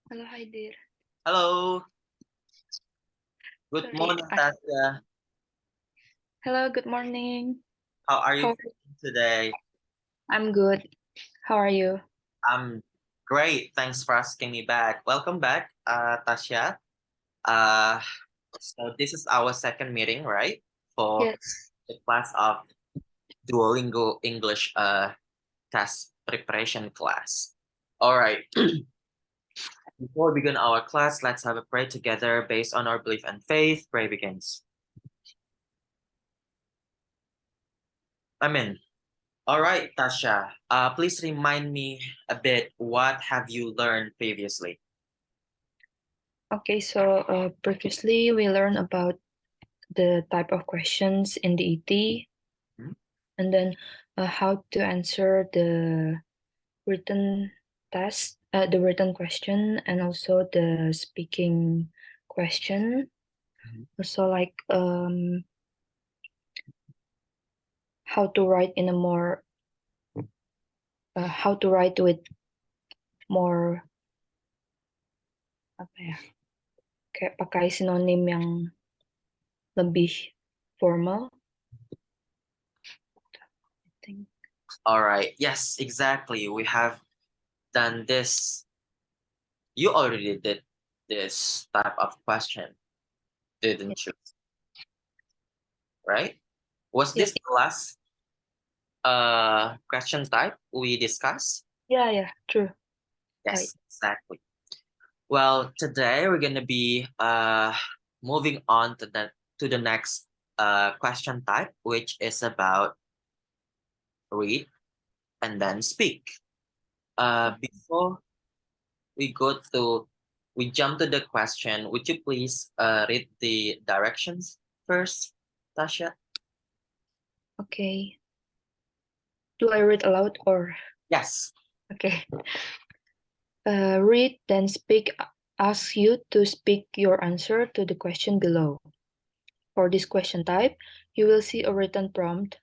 Hello, hi there. Hello. Good Sorry. morning, Tasha. Hello, good morning. How are you How feeling today? I'm good. How are you? I'm great. Thanks for asking me back. Welcome back, Tasha. Uh, so this is our second meeting, right? For Yes. the class of Duolingo English test preparation class. All right. Before we begin our class, let's have a prayer together based on our belief and faith. Prayer begins. Amen. All right, Tasha. Please remind me a bit. What have you learned previously? Okay, so previously we learned about the type of questions in the ET, and then how to answer the written test, the written question, and also the speaking question. Also, like how to write in a more, how to write with more, apa ya? Kayak pakai sinonim yang lebih formal. I think. All right. Yes, exactly. We have done this. You already did this type of question, didn't you? Right? Was Yeah, this the last question type we discussed? yeah, true. Right. Yes, exactly. Well, today we're gonna be moving on to the next question type, which is about read and then speak. Before we jump to the question, would you please read the directions first, Tasha? Okay. Do I read aloud or? Yes. Okay. Read, then speak. Asks you to speak your answer to the question below. For this question type, you will see a written prompt.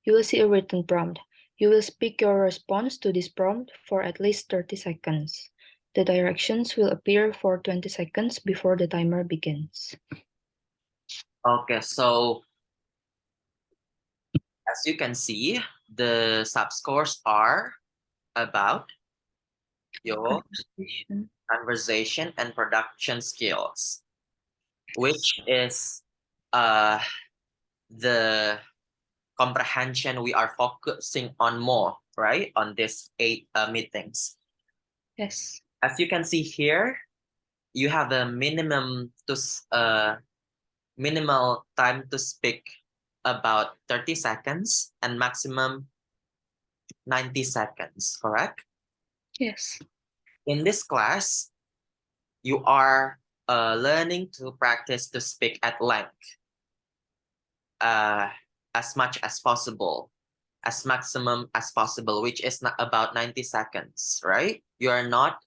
You will see a written prompt. You will speak your response to this prompt for at least 30 seconds. The directions will appear for 20 seconds before the timer begins. Okay, so as you can see, the subscores are about your conversation and production skills, which is uh, the comprehension we are focusing on more, right? On these 8 meetings. Yes. As you can see here, you have a minimal time to speak about 30 seconds and maximum 90 seconds, correct? Yes. In this class, you are learning to practice to speak at length as much as possible, as maximum as possible, which is not about 90 seconds, right? You are not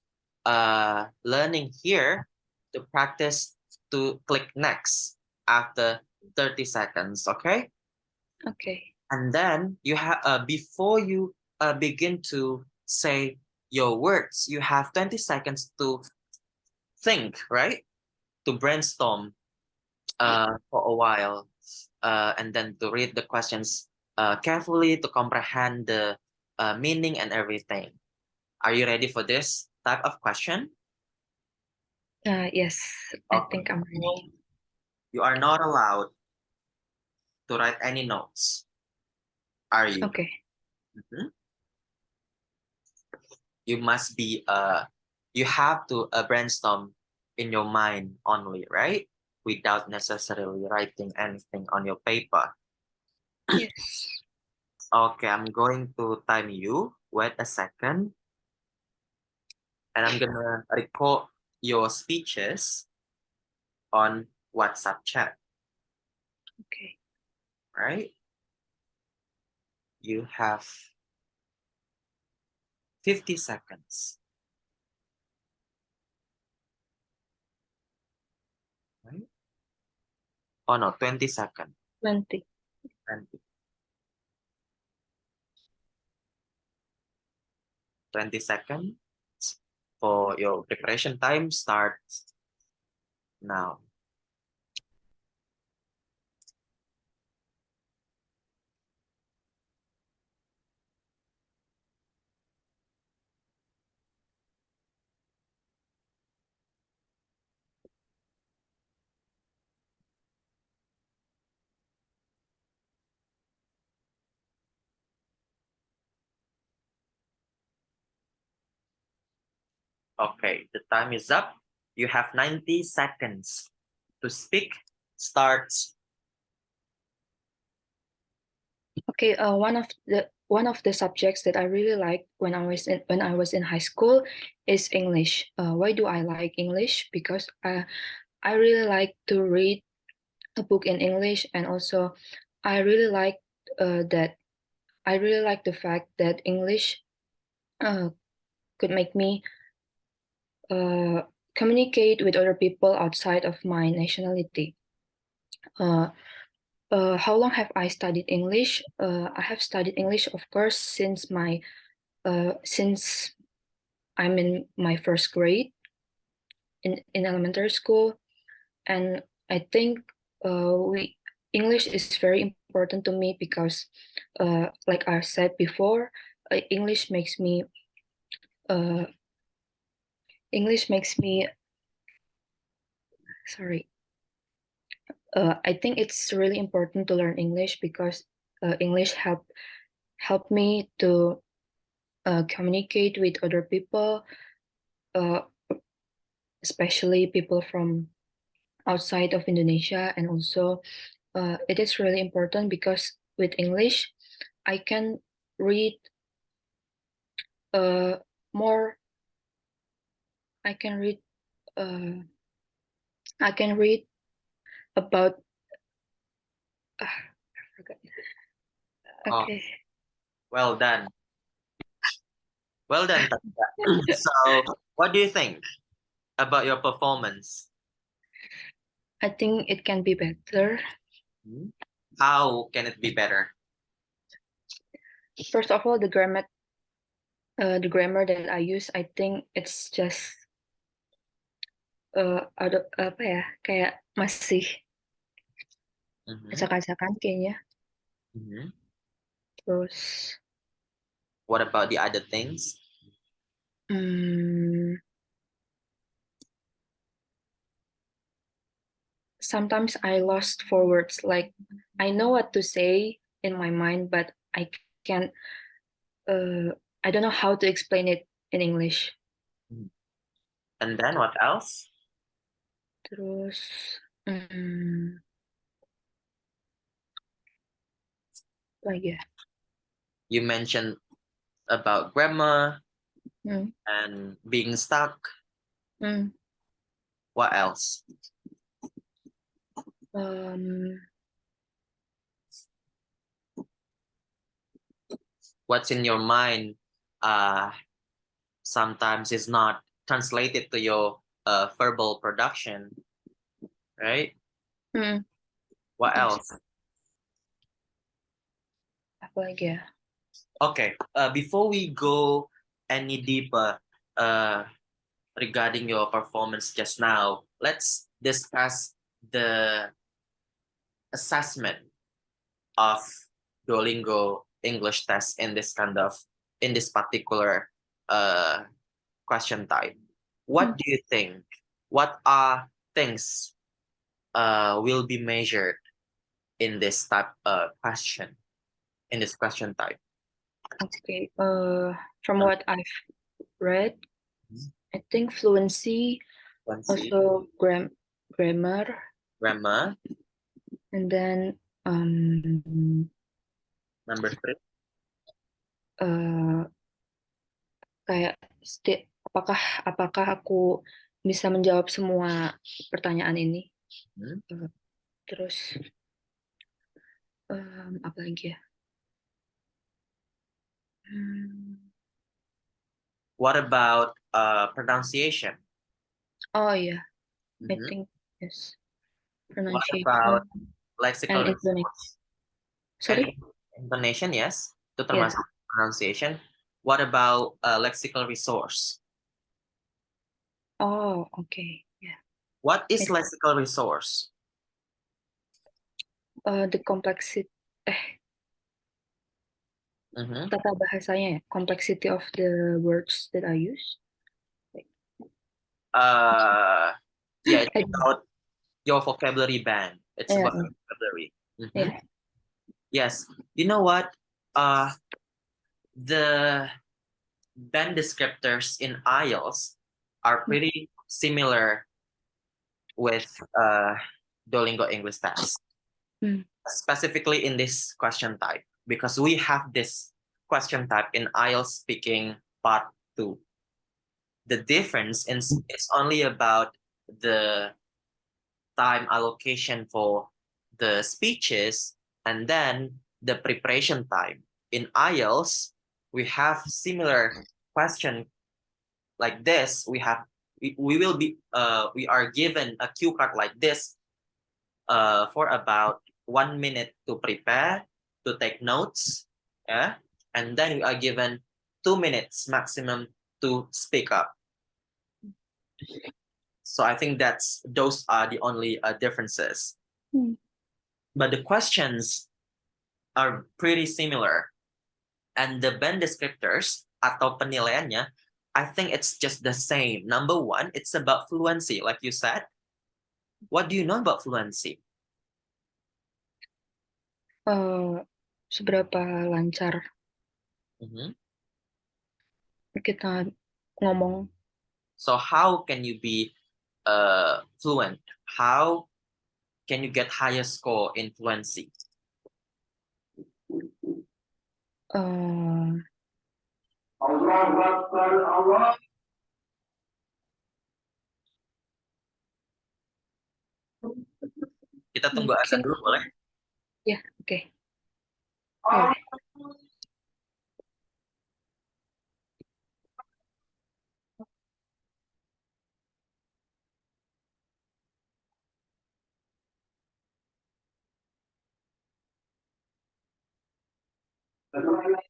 learning here to practice to click next after 30 seconds, okay? Okay. And then you have before you begin to say your words, you have 20 seconds to think, right? To brainstorm for a while, and then to read the questions carefully to comprehend the meaning and everything. Are you ready for this type of question? Yes, I think Okay. I'm ready. You are not allowed to write any notes. Are you? Okay. Mhm. You must be you have to brainstorm in your mind only, right? Without necessarily writing anything on your paper. Yes. Okay, I'm going to time you. Wait a second. And I'm gonna record your speeches on WhatsApp chat, Okay. right? You have 50 seconds. Right? Oh no, 20 seconds. 20. 20, 20 seconds. for your preparation time starts now. Okay, the time is up. You have 90 seconds to speak. Starts. Okay, one of the subjects that I really liked when I was in high school is English. Why do I like English? Because I really like to read a book in English, and also I really like that I really like the fact that English uh, could make me uh, communicate with other people outside of my nationality. Uh, how long have I studied English? I have studied English, of course, since I'm in my first grade in elementary school, and I think we English is very important to me because, like I said before, English makes me uh, English makes me sorry. I think it's really important to learn English because English help me to communicate with other people, uh, especially people from outside of Indonesia, and also it is really important because with English, I can read uh, more. I can read. Uh, I can read about. I forgot. Oh, Okay, well done. Well done, Tata. So, what do you think about your performance? I think it can be better. How can it be better? First of all, the grammar that I use, I think it's just ada apa ya, kayak masih Mhm, acak-acakan kayaknya. mhm. Terus What about the other things? hmm, sometimes I lost for words. Like I know what to say in my mind, but I can't. I don't know how to explain it in English. And then what else? Terus hmm, lagi ya. You mentioned about grammar Hmm, and being stuck. hmm, What else? um, What's in your mind sometimes is not translated to your verbal production, right? hmm, What yes. else? Apa lagi ya? Okay, before we go any deeper uh, regarding your performance just now, let's discuss the assessment of Duolingo English test in this particular uh, question type. What Hmm. do you think? What are things will be measured in this type question in this question type? Okay. From what I've read, I think fluency, Let's see. also grammar, Grammar. and then um Number three. uh kayak apakah apakah aku bisa menjawab semua pertanyaan ini. Hmm. Uh, terus apa lagi ya? Hmm, What about pronunciation? oh yeah, I Mhm. think yes, What about pronunciation lexical and intonation. resource? And Sorry? intonation, yes, itu Yeah. termasuk pronunciation. What about lexical resource? Oh, okay. Yeah. What is It- lexical resource? The complexity, Mhm. tata bahasanya ya, complexity of the words that I use. Yeah, it's I, about your vocabulary band. It's yeah, about vocabulary. Mhm. yeah. Yes. You know what? The band descriptors in IELTS are pretty similar with Duolingo English test, Mm. specifically in this question type, because we have this question type in IELTS speaking part 2. The difference is only about the time allocation for the speeches and then the preparation time. In IELTS, we have similar question like this. We will be we are given a cue card like this for about 1 minute to prepare, to take notes, yeah, and then we are given 2 minutes maximum to speak up. So I think those are the only differences. Mm. But the questions are pretty similar, and the band descriptors atau penilaiannya, I think it's just the same. Number one, it's about fluency, like you said. What do you know about fluency? Seberapa lancar Mhm. kita ngomong. So how can you be fluent? How can you get higher score in fluency? Uh, Kita tunggu azan Mungkin dulu boleh? ya, oke. Boleh.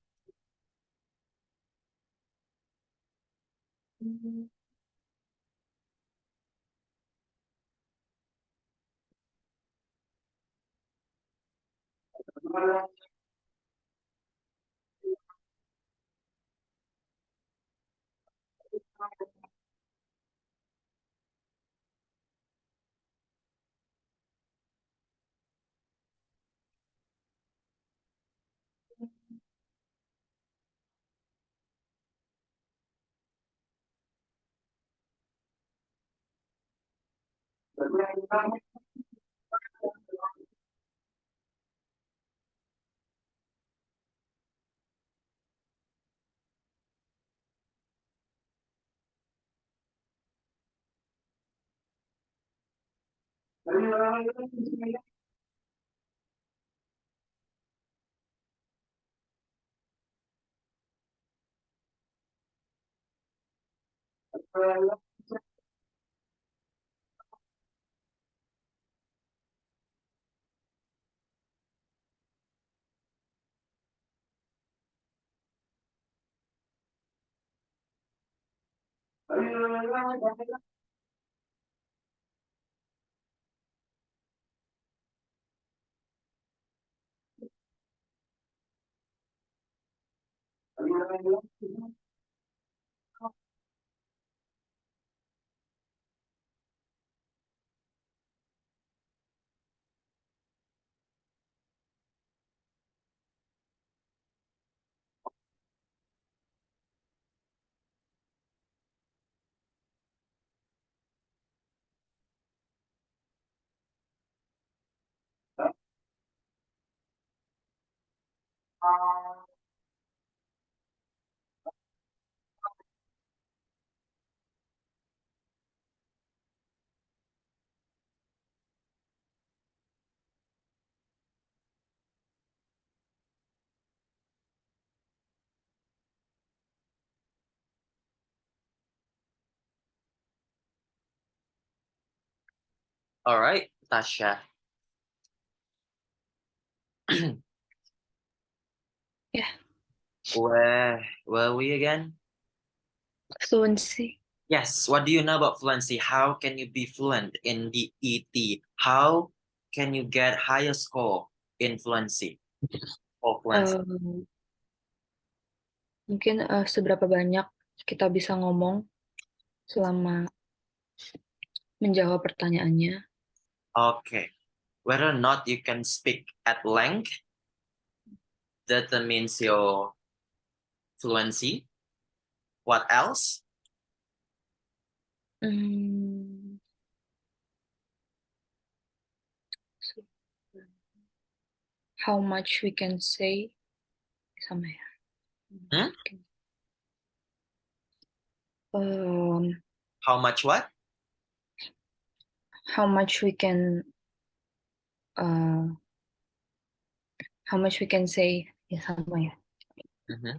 Alright, Tasha. Ya, Where were we again? fluency. Yes, what do you know about fluency? How can you be fluent in the ET? How can you get higher score in fluency or fluency? Mungkin seberapa banyak kita bisa ngomong selama menjawab pertanyaannya. Okay. Whether or not you can speak at length determines your fluency. What else? Hmm, how much we can say sama ya. Hmm? How much what? How much we can say ya sama ya. Mhm.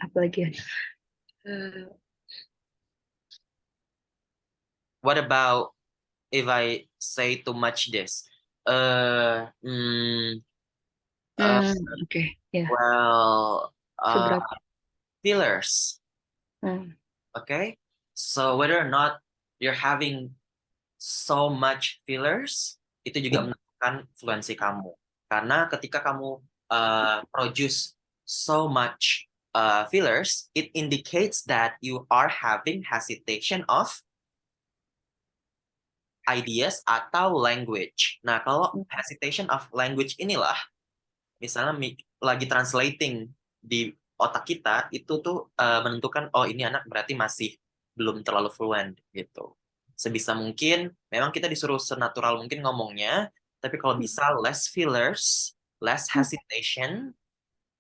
Apalagi ya. What about if I say too much this? Uh, mm, uh, Oke, ya. well, Seberapa? fillers. Hmm. Okay, so whether or not you're having so much fillers, itu juga menentukan fluency kamu. Karena ketika kamu produce so much fillers, it indicates that you are having hesitation of ideas atau language. Nah, kalau hesitation of language inilah, misalnya lagi translating di otak kita, itu tuh menentukan, oh ini anak berarti masih belum terlalu fluent gitu. Sebisa mungkin, memang kita disuruh senatural mungkin ngomongnya, tapi kalau bisa less fillers, less hesitation,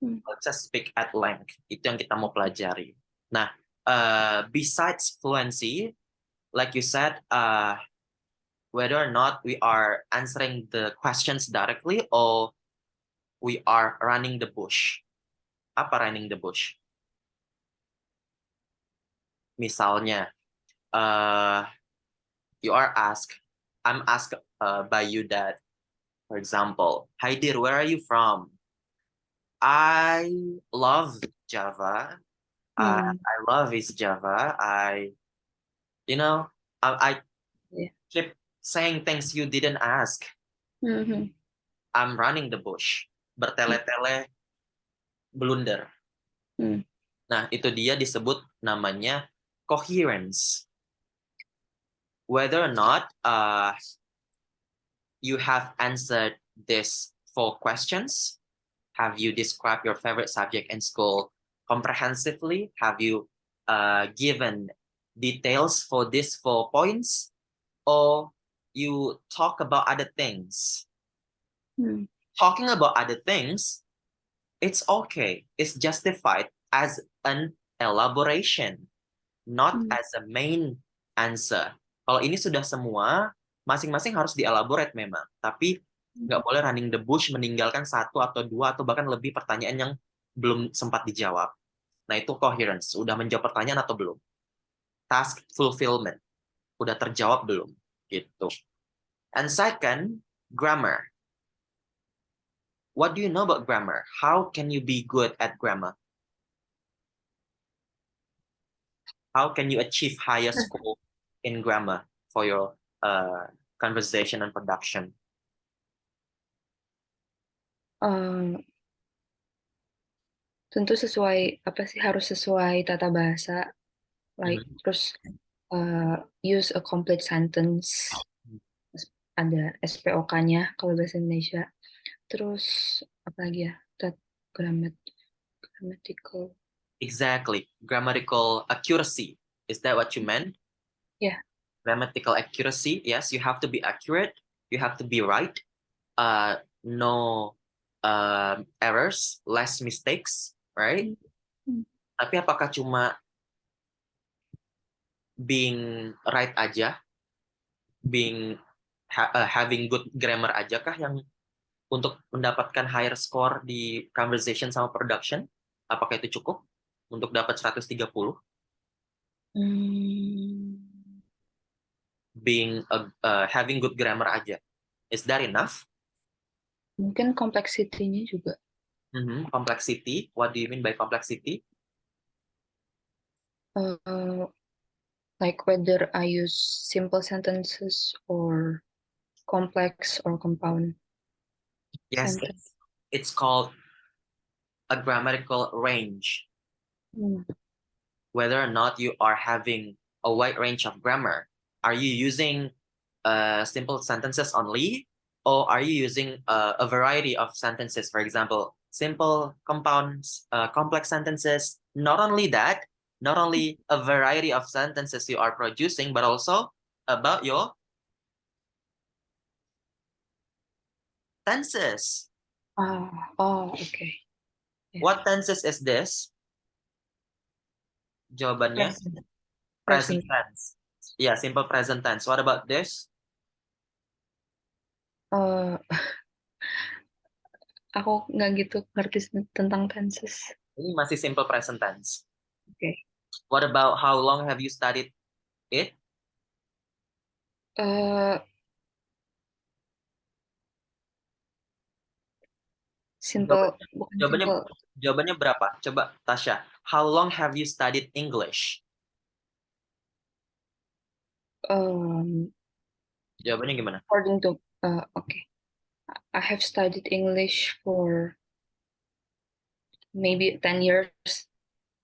let's just speak at length. Itu yang kita mau pelajari. Nah, besides fluency, like you said, whether or not we are answering the questions directly or we are running the bush. Apa running the bush? Misalnya, you are asked, I'm asked by you that, for example, hi dear, where are you from? I love Java. I love is Java. You know, I Yeah. keep saying things you didn't ask. I'm running the bush. Bertele-tele, blunder. Nah, itu dia disebut namanya coherence. Whether or not you have answered these 4 questions, have you described your favorite subject in school comprehensively? Have you given details for these 4 points? Or you talk about other things? Talking about other things, it's okay. It's justified as an elaboration, not as a main answer. Kalau ini sudah semua, masing-masing harus dielaborate memang. Tapi nggak boleh running the bush, meninggalkan 1 atau 2 atau bahkan lebih pertanyaan yang belum sempat dijawab. Nah, itu coherence. Udah menjawab pertanyaan atau belum? Task fulfillment. Udah terjawab belum? Gitu. And second, grammar. What do you know about grammar? How can you be good at grammar? How can you achieve higher score in grammar for your conversation and production? Tentu sesuai harus sesuai tata bahasa, terus use a complete sentence, ada SPOK-nya kalau bahasa Indonesia. Terus apa lagi ya? Grammatical. Exactly. Grammatical accuracy. Is that what you meant? Yeah. Grammatical accuracy. Yes, you have to be accurate. You have to be right. No errors, less mistakes, right? Tapi apakah cuma being right aja, having good grammar aja kah yang untuk mendapatkan higher score di conversation sama production? Apakah itu cukup untuk dapat 130? Having good grammar aja. Is that enough? Mungkin complexity-nya juga. Complexity. What do you mean by complexity? Like whether I use simple sentences or complex or compound Yes, sentence. it's called a grammatical range. Mm. Whether or not you are having a wide range of grammar. Are you using simple sentences only, or are you using a variety of sentences? For example, simple, compounds, complex sentences. Not only that, not only a variety of sentences you are producing, but also about your tenses. Okay. Yeah. What tenses is this? Jawabannya Present. present Present. tense. Yeah, simple present tense. What about this? Uh, aku nggak gitu ngerti tentang tenses. Ini masih simple present tense. Okay. What about how long have you studied it? Uh, simple, Jawabannya, bukan jawabannya, simple. jawabannya berapa? Coba Tasya. How long have you studied English? Um, Jawabannya gimana? According to, okay. I have studied English for maybe 10 years,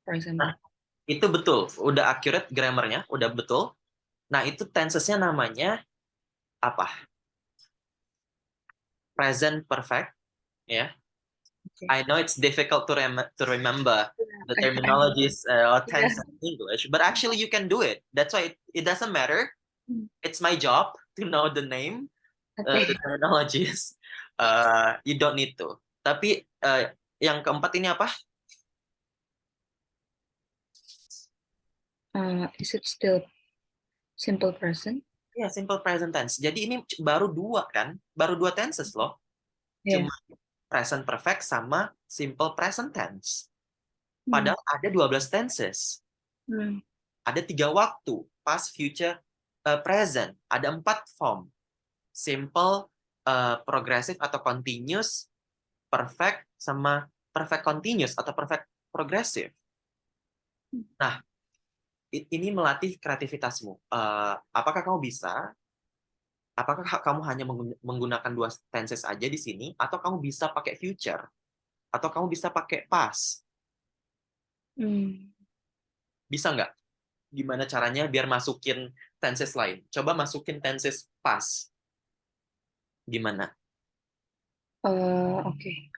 for Nah, example. itu betul. Udah accurate grammarnya, udah betul. Nah, itu tensesnya namanya apa? Present perfect, ya. Okay. I know it's difficult to remember the I know. terminologies or Yeah. tense in English, but actually you can do it. That's why it doesn't matter. It's my job to know the name, the Okay. terminologies. You don't need to. Tapi yang keempat ini apa? Is it still simple present? Ya, simple present tense. Jadi ini baru dua kan? Baru dua tenses loh. Yeah. Cuma present perfect sama simple present tense. Hmm. Padahal ada 12 tenses. Hmm. Ada 3 waktu. Past, future, present. Ada 4 form. Simple, progressive atau continuous, perfect, sama perfect continuous atau perfect progressive. Nah, ini melatih kreativitasmu. Apakah kamu bisa? Apakah kamu hanya menggunakan 2 tenses aja di sini, atau kamu bisa pakai future, atau kamu bisa pakai past? Hmm. Bisa nggak? Gimana caranya biar masukin tenses lain? Coba masukin tenses past. Gimana? Okay.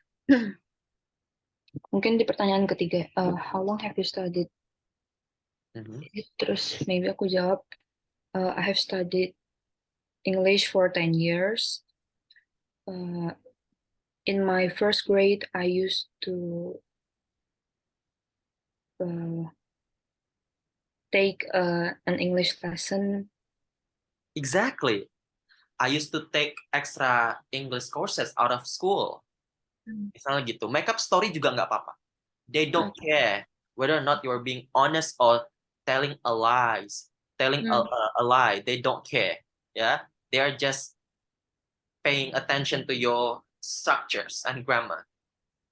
Mungkin di pertanyaan ketiga, how long have you studied? Mhm. Terus maybe aku jawab, I have studied English for 10 years. In my first grade, I used to take an English lesson. Exactly. I used to take extra English courses out of school. Misalnya gitu. Make up story juga nggak apa-apa. They don't care whether or not you're being honest or telling a lies, telling a lie. They don't care. Yeah, they are just paying attention to your structures and grammar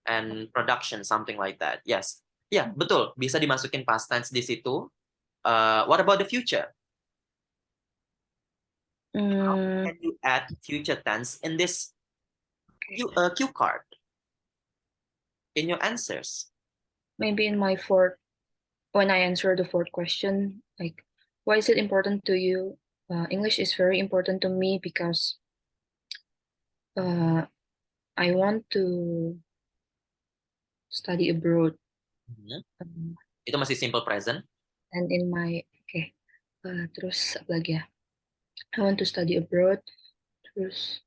and production, something like that. Yes, ya betul. Bisa dimasukin past tense di situ. What about the future? Mm, Can you add future tense in this okay. cue card in your answers? Maybe in my when I answer the fourth question, like, why is it important to you? English is very important to me because I want to study abroad. Mhm. Um, Itu masih simple present. and in my, okay, terus apa lagi ya? I want to study abroad. Terus,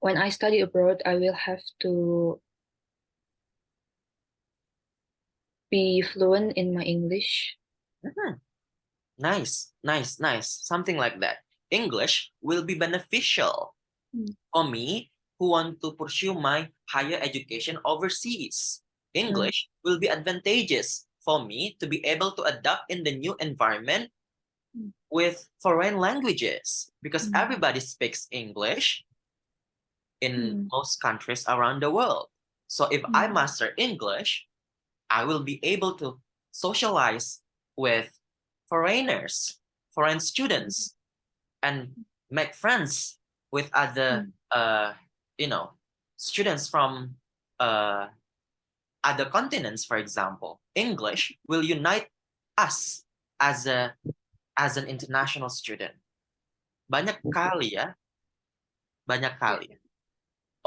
when I study abroad, I will have to be fluent in my English. Mhm. Nice, nice, nice. Something like that. English will be beneficial for me who want to pursue my higher education overseas. English will be advantageous for me to be able to adapt in the new environment with foreign languages because everybody speaks English in most countries around the world. So if I master English, I will be able to socialize with foreigners, foreign students, and make friends with other, students from uh, other continents. For example, English will unite us as an international student. Banyak kali ya, banyak Yeah. kali.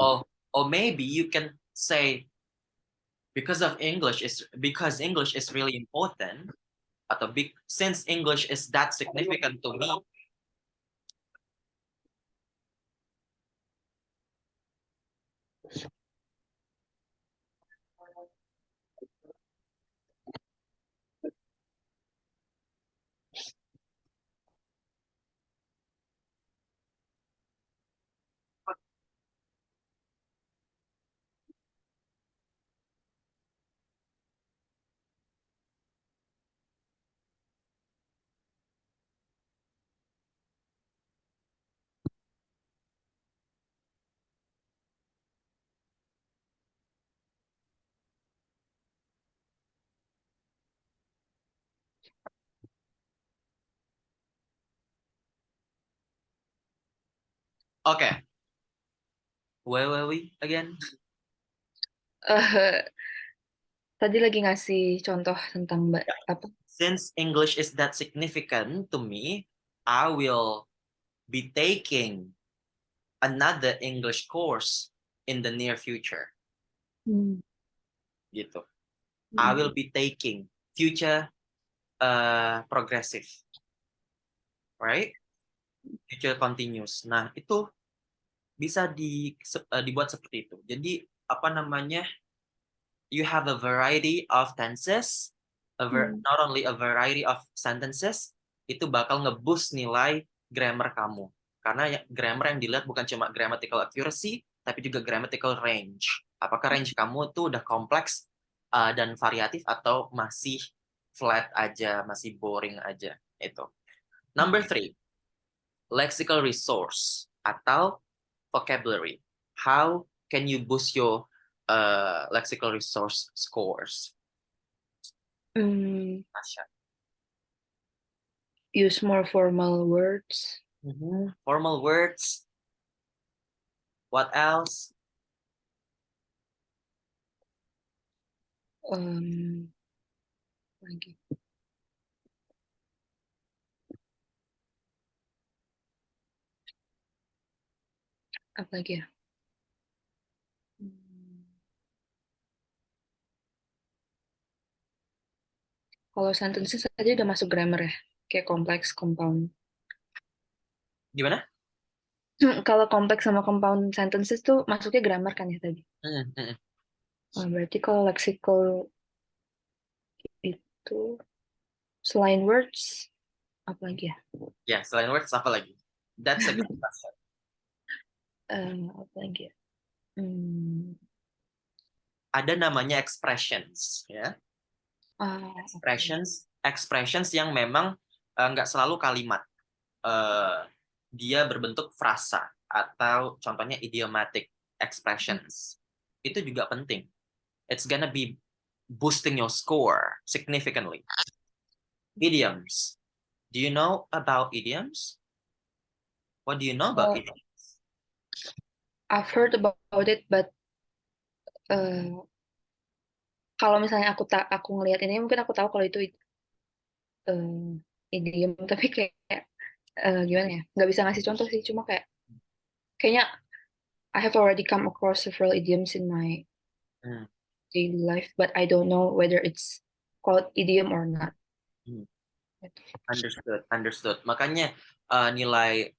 Or maybe you can say because English is really important, atau since English is that significant to me. Okay, where were we again? Tadi lagi ngasih contoh tentang apa? Since English is that significant to me, I will be taking another English course in the near future. Gitu. I will be taking future progressive, right? Future continuous. Nah, itu bisa dibuat seperti itu. Jadi apa namanya? You have a variety of tenses, not only a variety of sentences, itu bakal ngeboost nilai grammar kamu. Karena grammar yang dilihat bukan cuma grammatical accuracy, tapi juga grammatical range. Apakah range kamu tuh udah kompleks dan variatif atau masih flat aja, masih boring aja. Itu. Number 3, lexical resource atau vocabulary. How can you boost your lexical resource scores? Tasha. Use more formal words. Formal words. What else? Lagi. Apa lagi ya? Kalau sentences tadi udah masuk grammar ya, kayak kompleks, compound. Gimana? Kalau kompleks sama compound sentences tuh masuknya grammar kan ya tadi. Berarti kalau lexical itu selain words apa lagi ya? Ya, selain words apa lagi? That's a good question. Apa lagi ya? Ada namanya expressions, ya. Expressions yang memang nggak selalu kalimat. Dia berbentuk frasa atau contohnya idiomatic expressions. Itu juga penting. It's gonna be boosting your score significantly. Idioms. Do you know about idioms? What do you know about idioms? I've heard about it, but kalau misalnya aku ngelihat ini mungkin aku tahu kalau itu idiom, tapi kayak gimana ya? Nggak bisa ngasih contoh sih, cuma kayaknya I have already come across several idioms in my daily life, but I don't know whether it's called idiom or not. Understood. Makanya nilai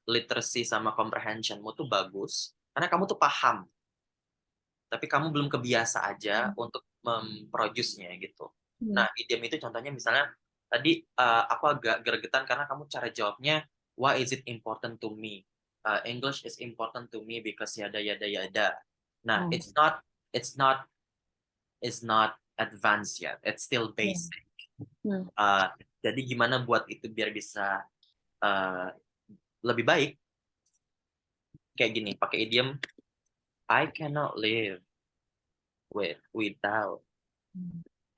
literacy sama comprehensionmu tuh bagus karena kamu tuh paham, tapi kamu belum kebiasa aja untuk memproduce-nya gitu. Nah, idiom itu contohnya misalnya tadi aku agak gregetan karena kamu cara jawabnya why is it important to me? English is important to me because yada yada yada. Nah, it's not advanced yet. It's still basic. Jadi gimana buat itu biar bisa lebih baik? Kayak gini, pakai idiom I cannot live without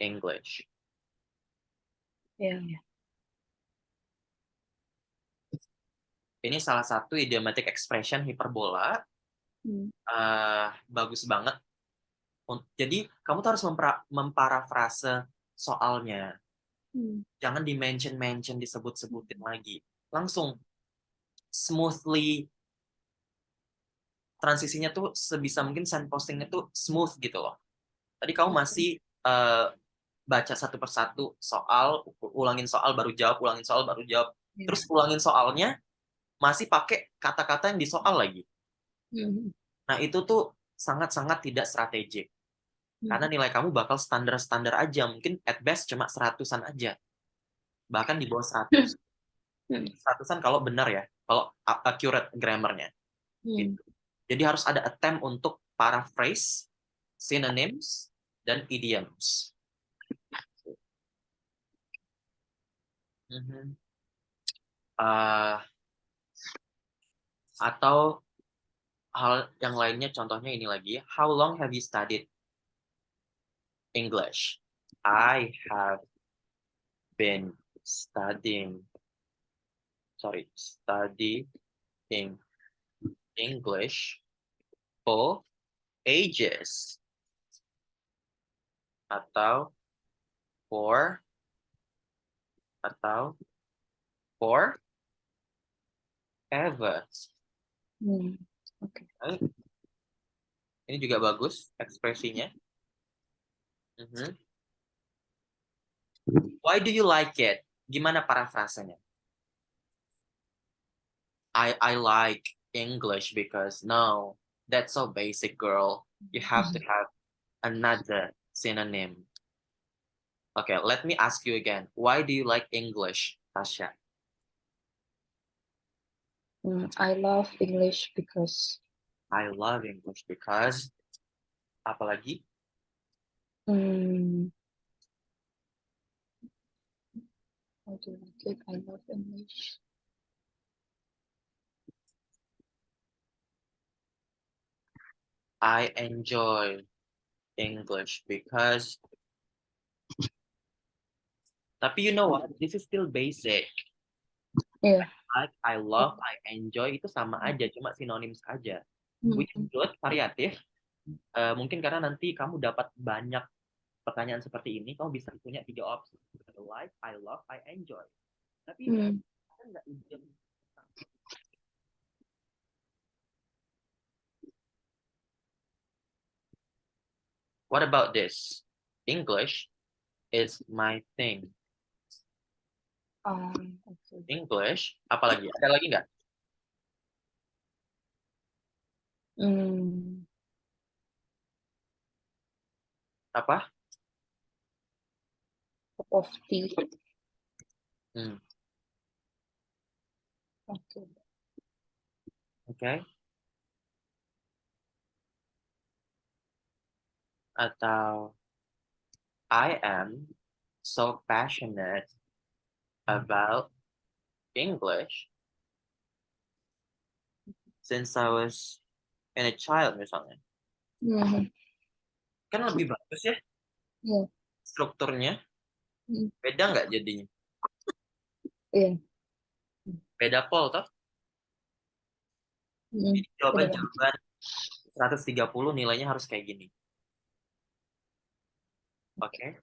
English. Yeah. Ini salah satu idiomatic expression hiperbola. Bagus banget. Jadi kamu tuh harus memparafrase soalnya. Jangan di-mention, disebut-sebutin lagi. Langsung smoothly transisinya tuh sebisa mungkin send postingnya tuh smooth gitu loh. Tadi kamu masih baca satu persatu soal, ulangin soal baru jawab, ulangin soal baru jawab. Terus ulangin soalnya masih pakai kata-kata yang di soal lagi. Nah, itu tuh sangat-sangat tidak strategik. Karena nilai kamu bakal standar-standar aja. Mungkin at best cuma 100-an aja. Bahkan di bawah 100. 100-an kalau benar ya. Kalau accurate grammarnya. Gitu. Jadi harus ada attempt untuk paraphrase, synonyms, dan idioms. Atau hal yang lainnya, contohnya ini lagi. How long have you studied English? I have been studying English for ages. Atau for ever. Okay. Ini juga bagus ekspresinya. Why do you like it? Gimana parafrasenya? I like English because no, that's so basic, girl. You have to have another synonym. Okay, let me ask you again. Why do you like English, Tasha? I love English because I love English because apalagi? How do you like it? I love English. I enjoy English because. Tapi you know what? This is still basic. Yeah. I love, I enjoy itu sama aja, cuma sinonim saja. Which is good, variatif. Mungkin karena nanti kamu dapat banyak pertanyaan seperti ini, kamu bisa punya 3 opsi. Like, I love, I enjoy. Tapi kan nggak idiom. What about this? English is my thing. Okay. English, apalagi? Ada lagi nggak? Apa? Cup of tea. Okay. Okay. Atau I am so passionate about English since I was in a child misalnya. Kan lebih bagus ya strukturnya. Beda nggak jadinya? Beda pol toh? Jawaban 130 nilainya harus kayak gini. Oke.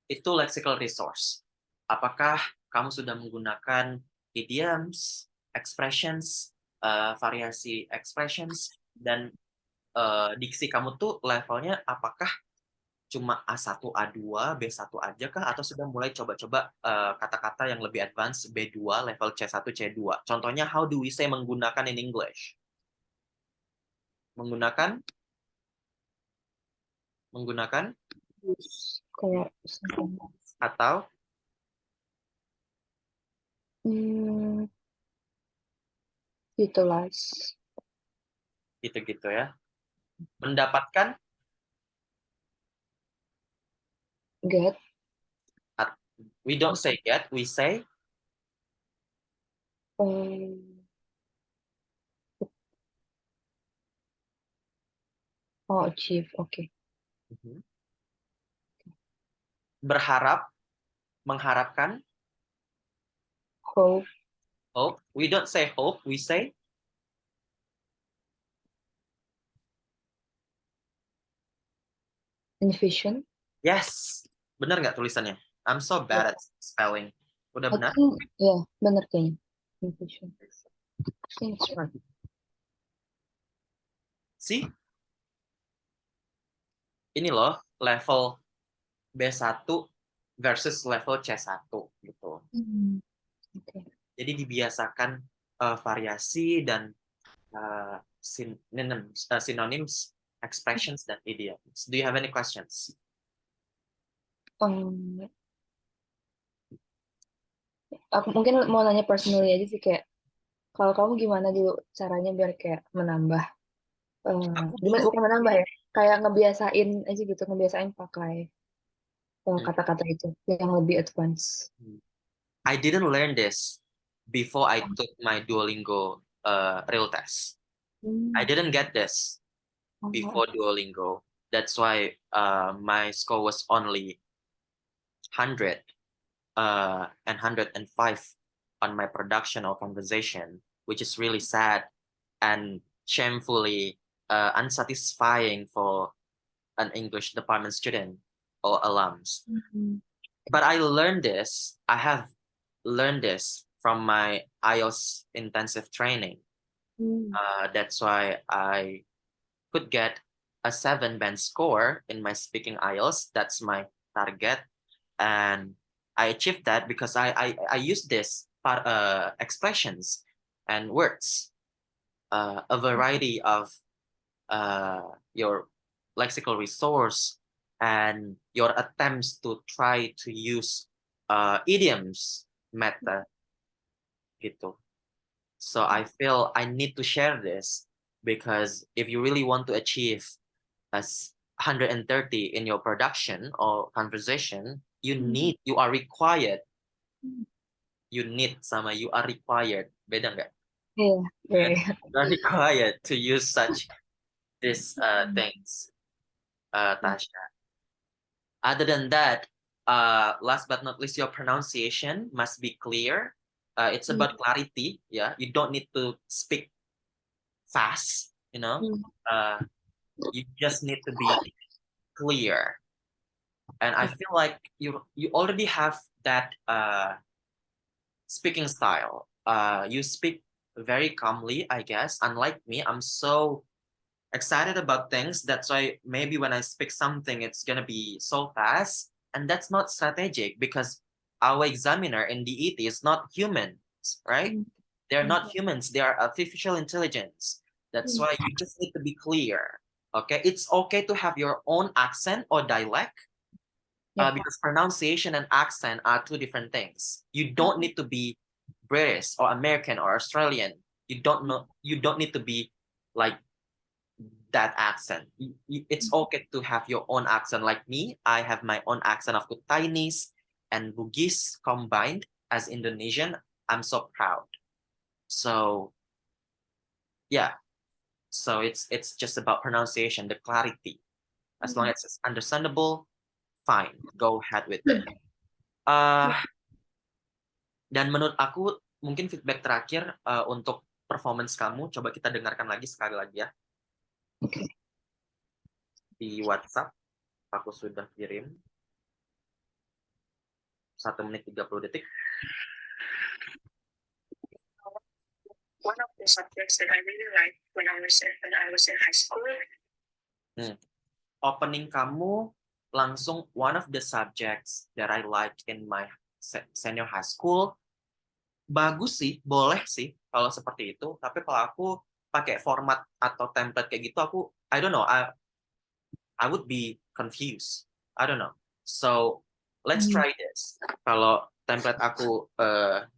Itu lexical resource. Apakah kamu sudah menggunakan idioms, expressions, variasi expressions, dan diksi kamu tuh levelnya apakah cuma A1, A2, B1 aja kah? Atau sudah mulai coba-coba kata-kata yang lebih advance B2, level C1, C2? Contohnya, how do we say menggunakan in English? Menggunakan? Kayak Atau? Utilize. Gitu-gitu ya. Mendapatkan? Get. We don't say get, we say? Oh, achieve. Okay. Mhm. Berharap, mengharapkan, Hope, hope. We don't say hope, we say envision. yes. Benar nggak tulisannya? I'm so Yeah. bad at spelling. Udah I benar? think, yeah, benar kayaknya. Envision. I think it's right. See? Ini loh, level B1 versus level C1 gitu. Hmm. Okay. Jadi dibiasakan variasi dan synonyms, expressions, dan idioms. Do you have any questions? Um, aku mungkin mau nanya personally aja sih kayak kalau kamu gimana dulu caranya biar kayak menambah Aku dulu, bukan menambah ya kayak ngebiasain aja gitu ngebiasain pakai hmm, kata-kata itu yang lebih advance. I didn't learn this before I took my Duolingo real test. I Hmm. didn't get this Oh, before Duolingo. That's why my score was only 100 and 105 on my production or conversation, which is really sad and shamefully unsatisfying for an English department student or alums. mhm. But I have learned this from my IELTS intensive training. Hmm. That's why I could get a 7 band score in my speaking IELTS. That's my target. And I achieved that because I used this expressions and words, a variety of your lexical resource and your attempts to try to use idioms method gitu. So I feel I need to share this because if you really want to achieve as 130 in your production or conversation, you are required, you need sama you are required. Beda nggak? Iya, iya, iya. You are required to use such these things, Tasha. Other than that, last but not least, your pronunciation must be clear. It's Hmm. about clarity. Yeah, you don't need to speak fast. Hmm. Uh, you just need to be clear. And I feel like you already have that speaking style. You speak very calmly, I guess. Unlike me, I'm so excited about things. That's why maybe when I speak something, it's gonna be so fast, and that's not strategic because our examiner in DET is not humans, right? Hmm. They're not humans. They are artificial intelligence. That's Hmm. why you just need to be clear. Okay, it's okay to have your own accent or dialect Yeah. because pronunciation and accent are two different things. You don't need to be British or American or Australian. You don't need to be like that accent. It's okay to have your own accent. Like me, I have my own accent of Chinese and Bugis combined as Indonesian. I'm so proud. So yeah, so it's just about pronunciation, the clarity. As long Hmm. as it's understandable, fine, go ahead with it. Uh, dan menurut aku mungkin feedback terakhir untuk performance kamu, coba kita dengarkan lagi sekali lagi ya Okay. di WhatsApp. Aku sudah kirim 1 menit 30 detik. One of the subjects that I really liked when I was in high school. Opening kamu langsung one of the subjects that I liked in my senior high school. Bagus sih, boleh sih kalau seperti itu. Tapi kalau aku pakai format atau template kayak gitu, I don't know, I would be confused. I don't know. So let's Hmm. try this. Kalau template aku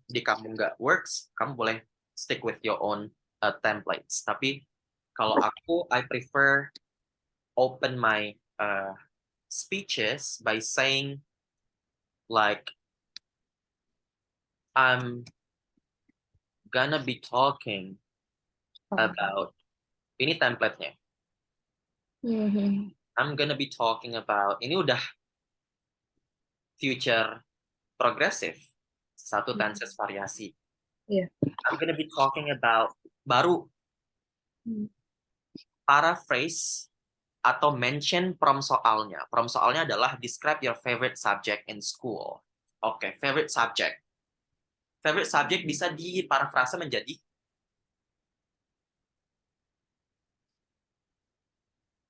di kamu nggak works, kamu boleh stick with your own templates. Tapi kalau I prefer open my speeches by saying like I'm gonna be talking Oh. about ini template-nya. Mhm. I'm gonna be talking about, ini udah future progressive, satu tenses variasi. Yeah. I'm gonna be talking about baru Hmm. paraphrase atau mention prom soalnya. Prom soalnya adalah describe your favorite subject in school. Oke, favorite subject. Favorite subject bisa diparafrase menjadi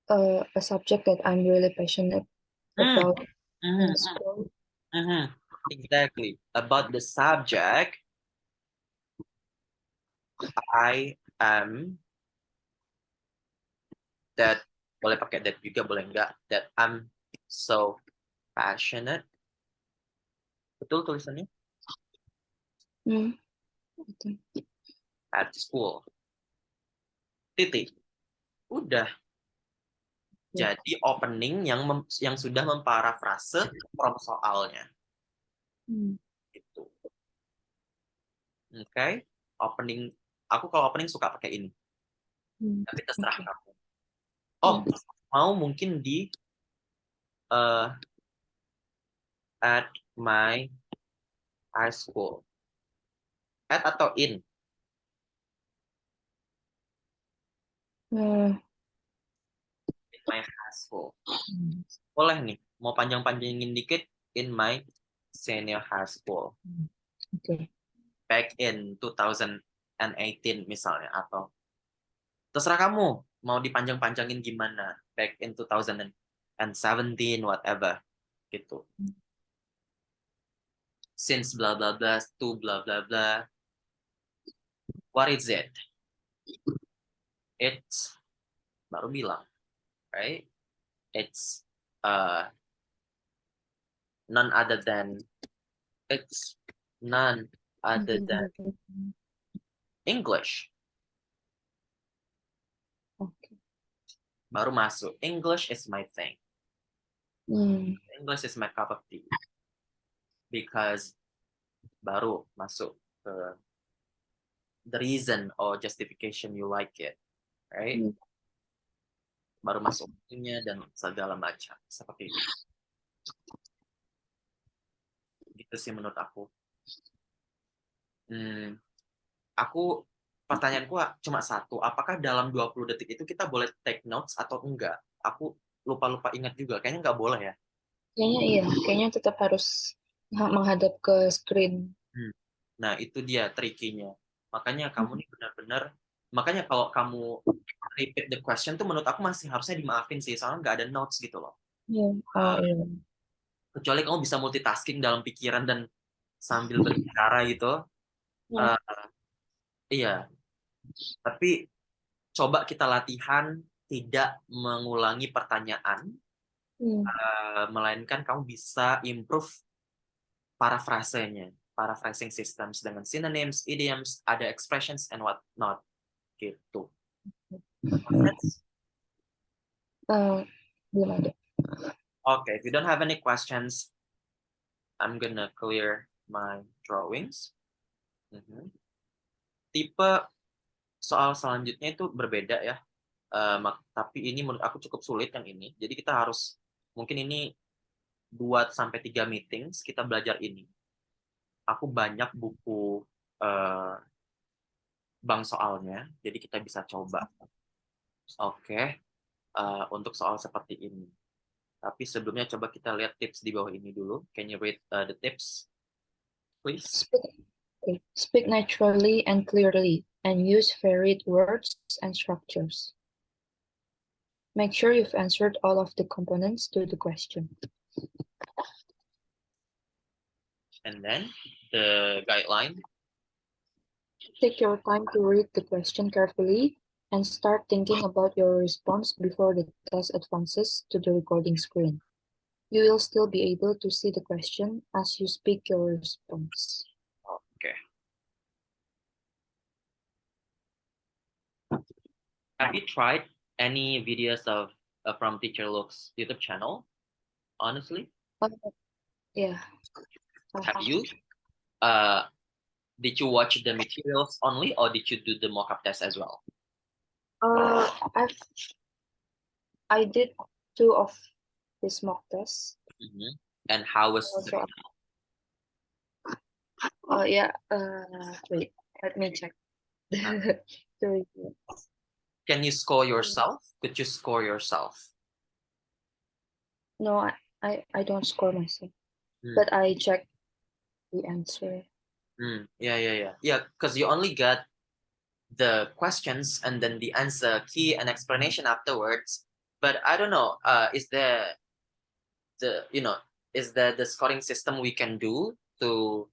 A subject that I'm really passionate about in school. Exactly. About the subject I am that, boleh pakai that juga, boleh enggak, that I'm so passionate. Betul tulisannya? Hmm. Okay. At school. Titik. Udah. Yeah. Jadi opening yang sudah memparafrase prom soalnya. Gitu. Oke. Opening, aku kalau opening suka pakai ini. Tapi terserah Okay. kamu. Oh, mau mungkin di at my high school. At atau in? Uh, In my high school. Boleh nih, mau panjang-panjangin dikit, in my senior high school. Okay. Back in 2018 misalnya, atau terserah kamu mau dipanjang-panjangin gimana, back in 2017 whatever gitu, since blah blah blah to blah blah blah. What is it? It's, baru bilang, right? It's none other than, it's none other than English. Okay. Baru masuk, English is my thing. English is my cup of tea. Because baru masuk ke the reason or justification you like it, right? Baru masuk ininya dan segala macam seperti itu. Gitu sih menurut aku. Aku, pertanyaanku cuma satu, apakah dalam 20 detik itu kita boleh take notes atau enggak? Aku lupa-lupa ingat juga, kayaknya nggak boleh ya. Kayaknya iya, kayaknya tetap harus menghadap ke screen. Nah, itu dia trikinya. Makanya kamu nih benar-benar, makanya kalau kamu repeat the question tuh menurut aku masih harusnya dimaafin sih, soalnya nggak ada notes gitu loh. Iya. Oh iya. Kecuali kamu bisa multitasking dalam pikiran dan sambil berbicara gitu. Ya. Iya, tapi coba kita latihan tidak mengulangi pertanyaan, melainkan kamu bisa improve paraphrasenya, paraphrasing systems dengan synonyms, idioms, ada expressions and what not gitu. Belum ada. Okay, if you don't have any questions, I'm gonna clear my drawings. Tipe soal selanjutnya itu berbeda ya, tapi ini menurut aku cukup sulit yang ini. Jadi kita harus, mungkin ini 2-3 meetings kita belajar ini. Aku banyak buku bank soalnya, jadi kita bisa coba. Oke, untuk soal seperti ini. Tapi sebelumnya coba kita lihat tips di bawah ini dulu. Can you read the tips, please? Speak naturally and clearly, and use varied words and structures. Make sure you've answered all of the components to the question. And then the guideline. Take your time to read the question carefully and start thinking about your response before the test advances to the recording screen. You will still be able to see the question as you speak your response. Okay. Have you tried any videos of from Teacher Luke's YouTube channel? Honestly, Yeah. have you? Did you watch the materials only, or did you do the mock-up test as well? I've I did 2 of this mock test. And how was Also, wait, let me check. The review. Can you score yourself? Could you score yourself? No, I don't score myself, but I check the answer. Yeah. Because you only got the questions and then the answer key and explanation afterwards. But I don't know. Is there the scoring system we can do to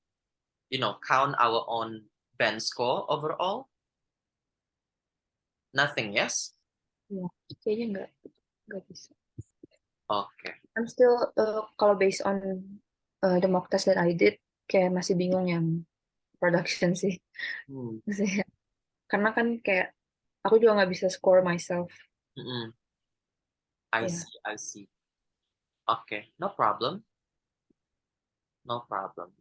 count our own band score overall? Nothing. Yes. Yeah, kayaknya nggak bisa. Okay. I'm still kalau based on the mock test that I did, kayak masih bingung yang production sih. Maksudnya, karena kan kayak aku juga nggak bisa score myself. I Yeah. see. I see. Okay, no problem. No problem.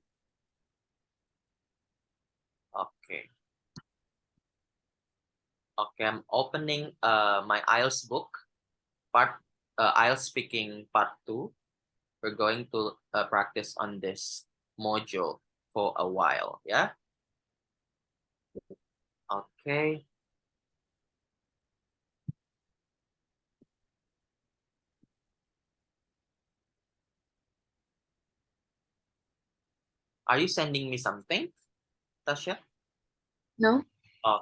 Okay. Okay, I'm opening my IELTS book, IELTS speaking part 2. We're going to practice on this module for a while, yeah? Okay. Are you sending me something, Tasha? No? Oh,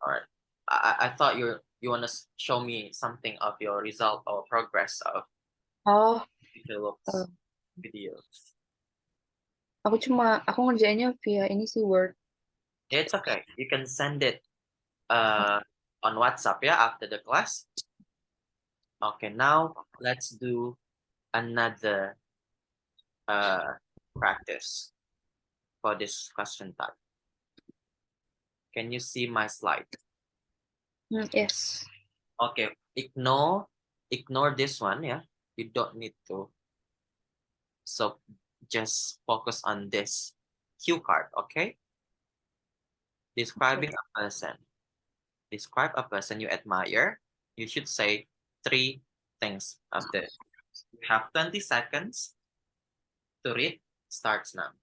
all right. I thought you want to show me something of your result or progress of Oh, Philip's videos. aku ngerjainnya via ini sih Word. It's okay. You can send it on WhatsApp, yeah, after the class. Okay, now let's do another practice for this question type. Can you see my slide? Yes. Okay, ignore this one, yeah. You don't need to. So just focus on this cue card, okay? Describing a person. Describe a person you admire. You should say 3 things of this. You have 20 seconds to read. Starts now.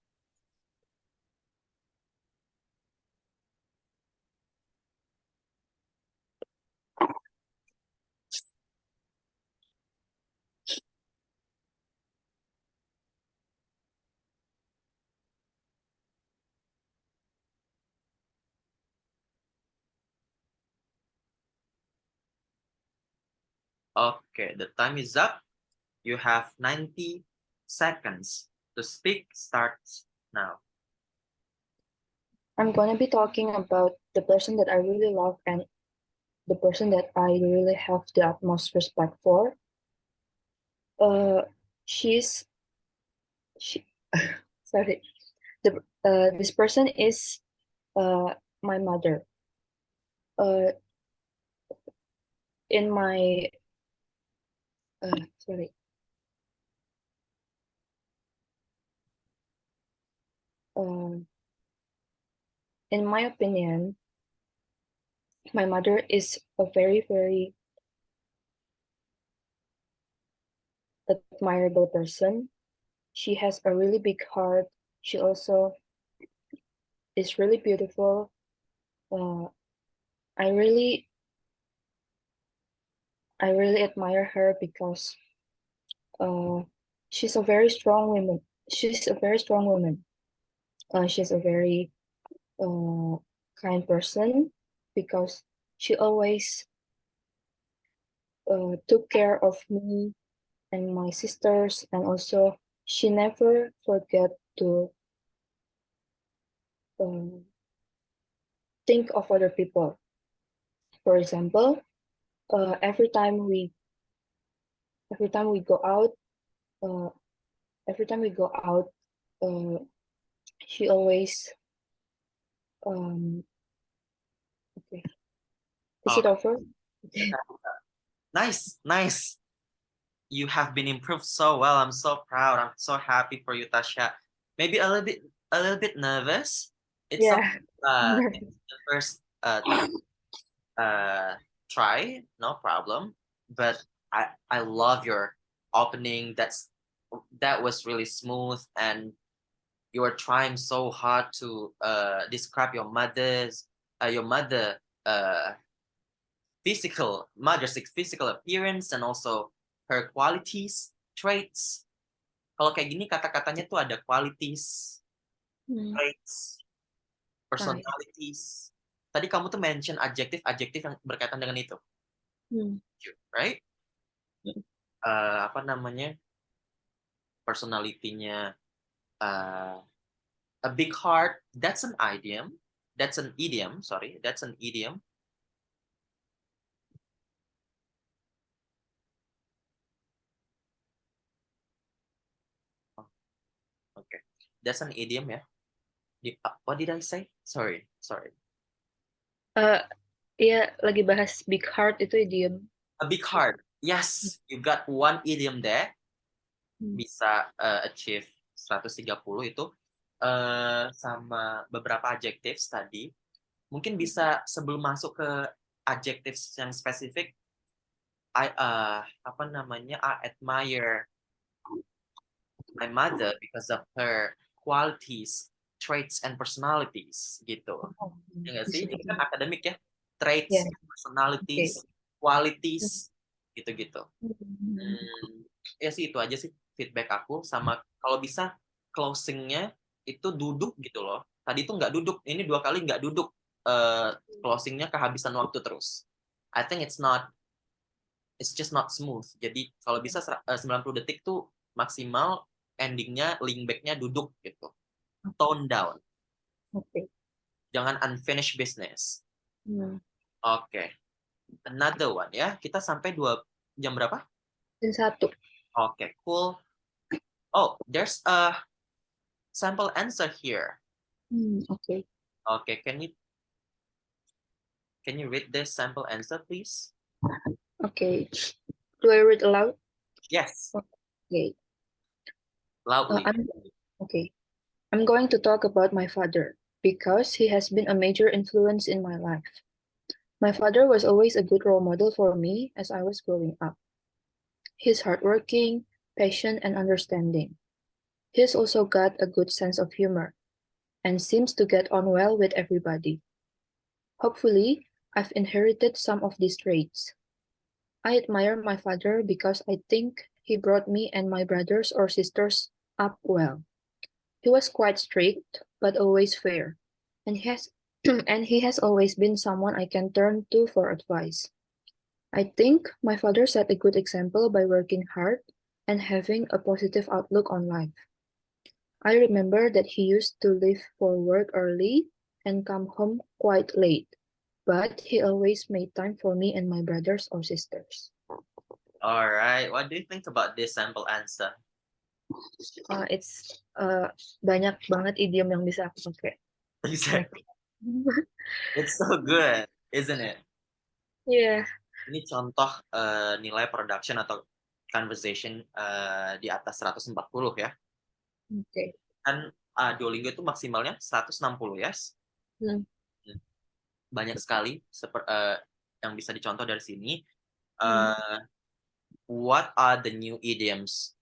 Okay, the time is up. You have 90 seconds to speak. Starts now. I'm gonna be talking about the person that I really love and the person that I really have the utmost respect for. She's sorry. This person is my mother. In my sorry. In my opinion, my mother is a very, very admirable person. She has a really big heart. She also is really beautiful. I really admire her because she's a very strong woman. She's a very strong woman. She's a very kind person because she always took care of me and my sisters, and also she never forget to think of other people. For example, every time we go out, every time we go out, she always okay. Is it over? Nice. You have been improved so well. I'm so proud. I'm so happy for you, Tasha. Maybe a little bit nervous. It's Yeah. the first try, no problem. But I love your opening. That was really smooth, and you are trying so hard to describe your mother mother's physical appearance and also her qualities, traits. Kalau kayak gini kata-katanya tuh ada qualities, traits, personalities. Tadi kamu tuh mention adjektif yang berkaitan dengan itu, right? Apa namanya? Personality-nya a big heart. That's an idiom. That's an idiom. Sorry, that's an idiom. Okay, that's an idiom ya. What did I say? Sorry. Iya, lagi bahas big heart itu idiom. A big heart. Yes, you got one idiom there. Bisa achieve 130 itu sama beberapa adjective tadi. Mungkin bisa sebelum masuk ke adjective yang spesifik, I admire my mother because of her qualities, traits, and personalities gitu. Ya nggak sih? Ini kan akademik ya. Traits, personalities, qualities, gitu-gitu. Ya sih itu aja sih feedback aku. Sama kalau bisa closingnya itu duduk gitu loh. Tadi itu nggak duduk, ini 2 kali nggak duduk. Closingnya kehabisan waktu terus. I think it's just not smooth. Jadi kalau bisa 90 detik tuh maksimal, endingnya link back-nya duduk gitu. Tone down. Jangan unfinished business. Oke. Another one ya. Kita sampai jam berapa? Jam 1. Oke, cool. Oh, there's a sample answer here. Okay. Okay, can you read this sample answer, please? Okay. Do I read aloud? Yes. Okay. Loudly. Okay. I'm going to talk about my father because he has been a major influence in my life. My father was always a good role model for me as I was growing up. He's hardworking, patient, and understanding. He's also got a good sense of humor and seems to get on well with everybody. Hopefully, I've inherited some of these traits. I admire my father because I think he brought me and my brothers or sisters up well. He was quite strict, but always fair, and he has always been someone I can turn to for advice. I think my father set a good example by working hard and having a positive outlook on life. I remember that he used to leave for work early and come home quite late, but he always made time for me and my brothers or sisters. All right. What do you think about this sample answer? It's banyak banget idiom yang bisa aku pakai. Exactly. It's so good, isn't it? Yeah. Ini contoh nilai production atau conversation di atas 140 ya. Okay. Kan Duolingo itu maksimalnya 160, yes? Banyak sekali yang bisa dicontoh dari sini. What are the new idioms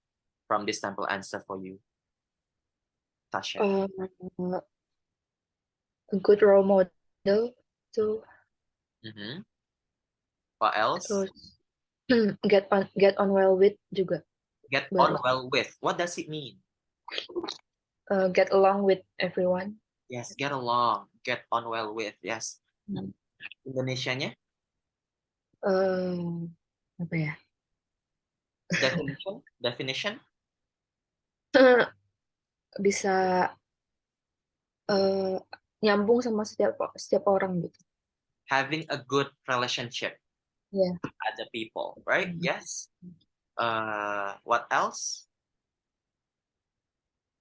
from this sample answer for you, Tasha? A good role model too. What else? Terus get on well with juga. Get on well with. What does it mean? Get along with everyone. Yes, get along. Get on well with. Yes. Indonesianya? Apa ya? Definition? Bisa nyambung sama setiap orang gitu. Having a good relationship. Yeah. Other people, right? Yes. What else?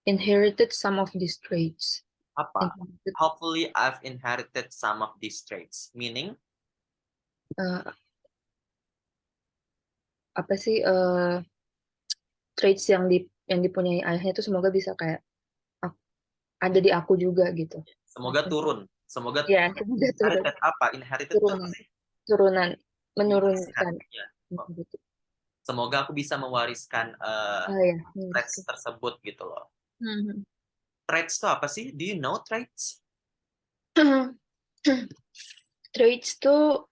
Inherited some of these traits. Apa? Hopefully, I've inherited some of these traits. Meaning? Apa sih traits yang dipunyai ayahnya itu semoga bisa kayak ada di aku juga gitu. Semoga turun. Semoga ya, semoga turun. Inherited apa? Inherited turunan. menurunkan. Ya. Semoga aku bisa mewariskan Ya, traits tersebut gitu loh. Mhm. Traits itu apa sih? Do you know traits? Traits tuh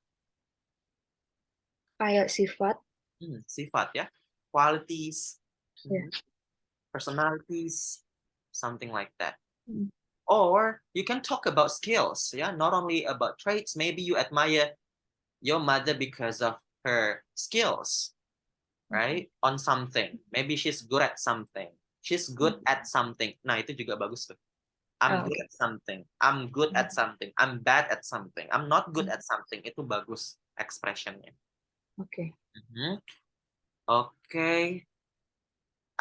kayak sifat. Sifat ya. Qualities, Ya. personalities, something like that. Hmm. Or you can talk about skills, yeah, not only about traits. Maybe you admire your mother because of her skills, right? On something. Maybe she's good at something. She's good at something. Nah, itu juga bagus tuh. I'm good Okay. at something. I'm good at something. I'm bad at something. I'm not good at something. Itu bagus expressionnya. Okay. Okay.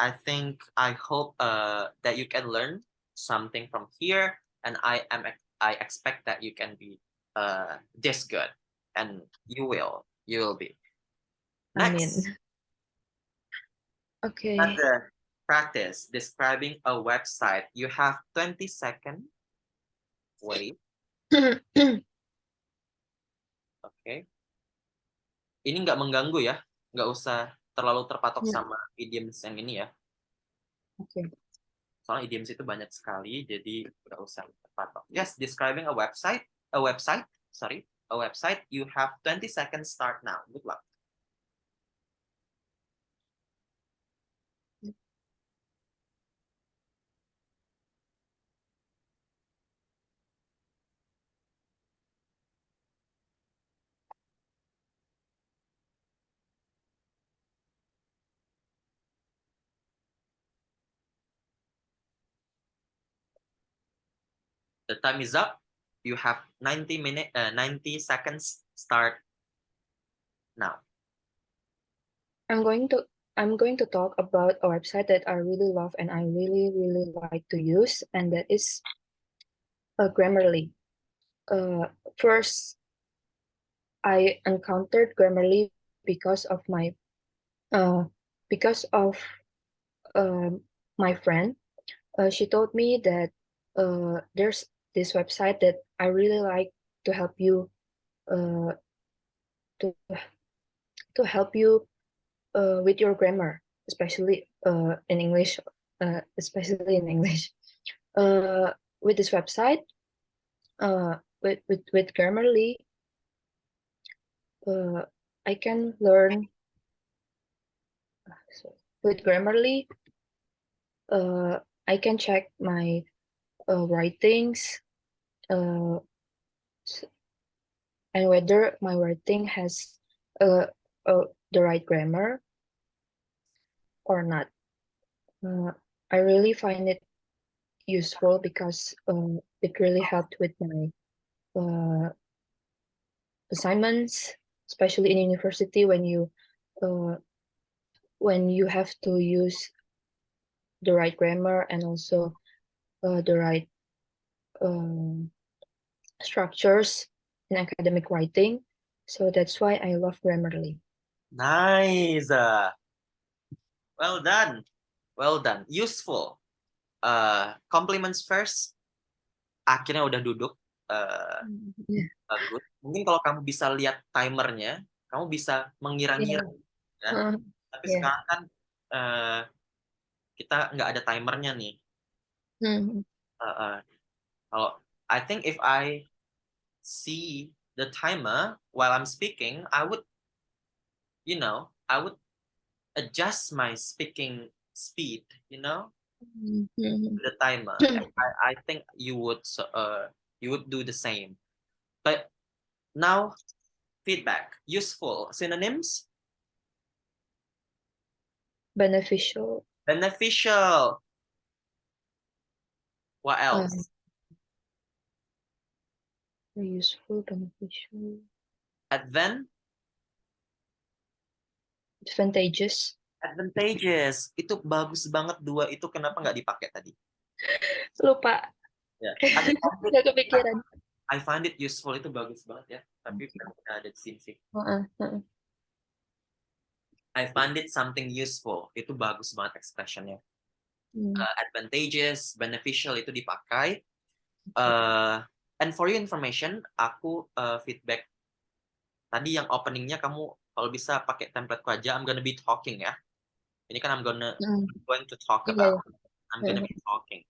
I hope that you can learn something from here, and I expect that you can be this good, and you will be. Next, Amin. Okay. another practice describing a website. You have 20 seconds. Wait, okay. Ini nggak mengganggu ya, nggak usah terlalu terpatok Ya. sama idioms yang ini ya. Okay. Soalnya idioms itu banyak sekali, jadi nggak usah terpatok. Yes, describing a website, sorry, a website. You have 20 seconds. Start now. Good luck. The time is up. You have 90 seconds. Start now. I'm going to talk about a website that I really love and I really like to use, and that is Grammarly. First, I encountered Grammarly because of uh, because of my friend. She told me that there's this website that I really like to help you uh, to help you with your grammar, especially in English, especially in English. With this website, with Grammarly, I can learn. With Grammarly, I can check my writings, uh, and whether my writing has uh, the right grammar or not. I really find it useful because it really helped with my assignments, especially in university uh, when you have to use the right grammar and also the right structures in academic writing. So that's why I love Grammarly. Nice. Well done. Well done. Useful. Compliments first. Akhirnya udah duduk. Yeah. Bagus. Mungkin kalau kamu bisa lihat timernya, kamu bisa mengira-ngira. Ya. Tapi Yeah. sekarang kan kita nggak ada timernya nih. Kalau I think if I see the timer while I'm speaking, I would adjust my speaking speed, the timer. I think you would do the same. But now, feedback. Useful. Synonyms? Beneficial. Beneficial. What else? Useful, beneficial. Advantageous. Advantageous. Itu bagus banget dua. Itu kenapa nggak dipakai tadi? Lupa. Ya. Nggak kepikiran. I find it useful itu bagus banget ya. Tapi ada di sini sih. I find it something useful. Itu bagus banget expressionnya. Advantageous, beneficial itu dipakai. And for your information, aku feedback tadi yang openingnya kamu kalau bisa pakai templateku aja. I'm gonna be talking ya. Ini kan I'm going to talk Iya, about. iya. I'm gonna be talking.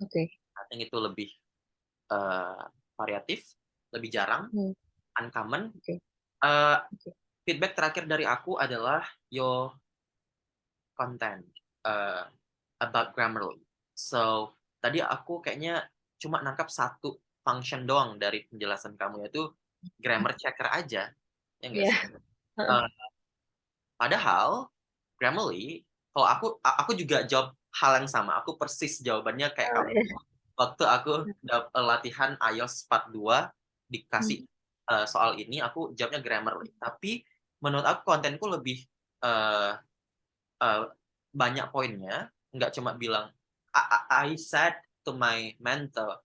Oke. I think itu lebih variatif, lebih jarang, uncommon. Oke. Feedback terakhir dari aku adalah your content about Grammarly. So tadi aku kayaknya cuma nangkap satu function doang dari penjelasan kamu, yaitu grammar checker aja, ya nggak Iya. sih? Padahal Grammarly, kalau aku juga jawab hal yang sama. Aku persis jawabannya kayak kamu. Iya. Waktu aku latihan IELTS 42 dikasih soal ini, aku jawabnya Grammarly. Tapi menurut aku kontenku lebih banyak poinnya, nggak cuma bilang I said to my mentor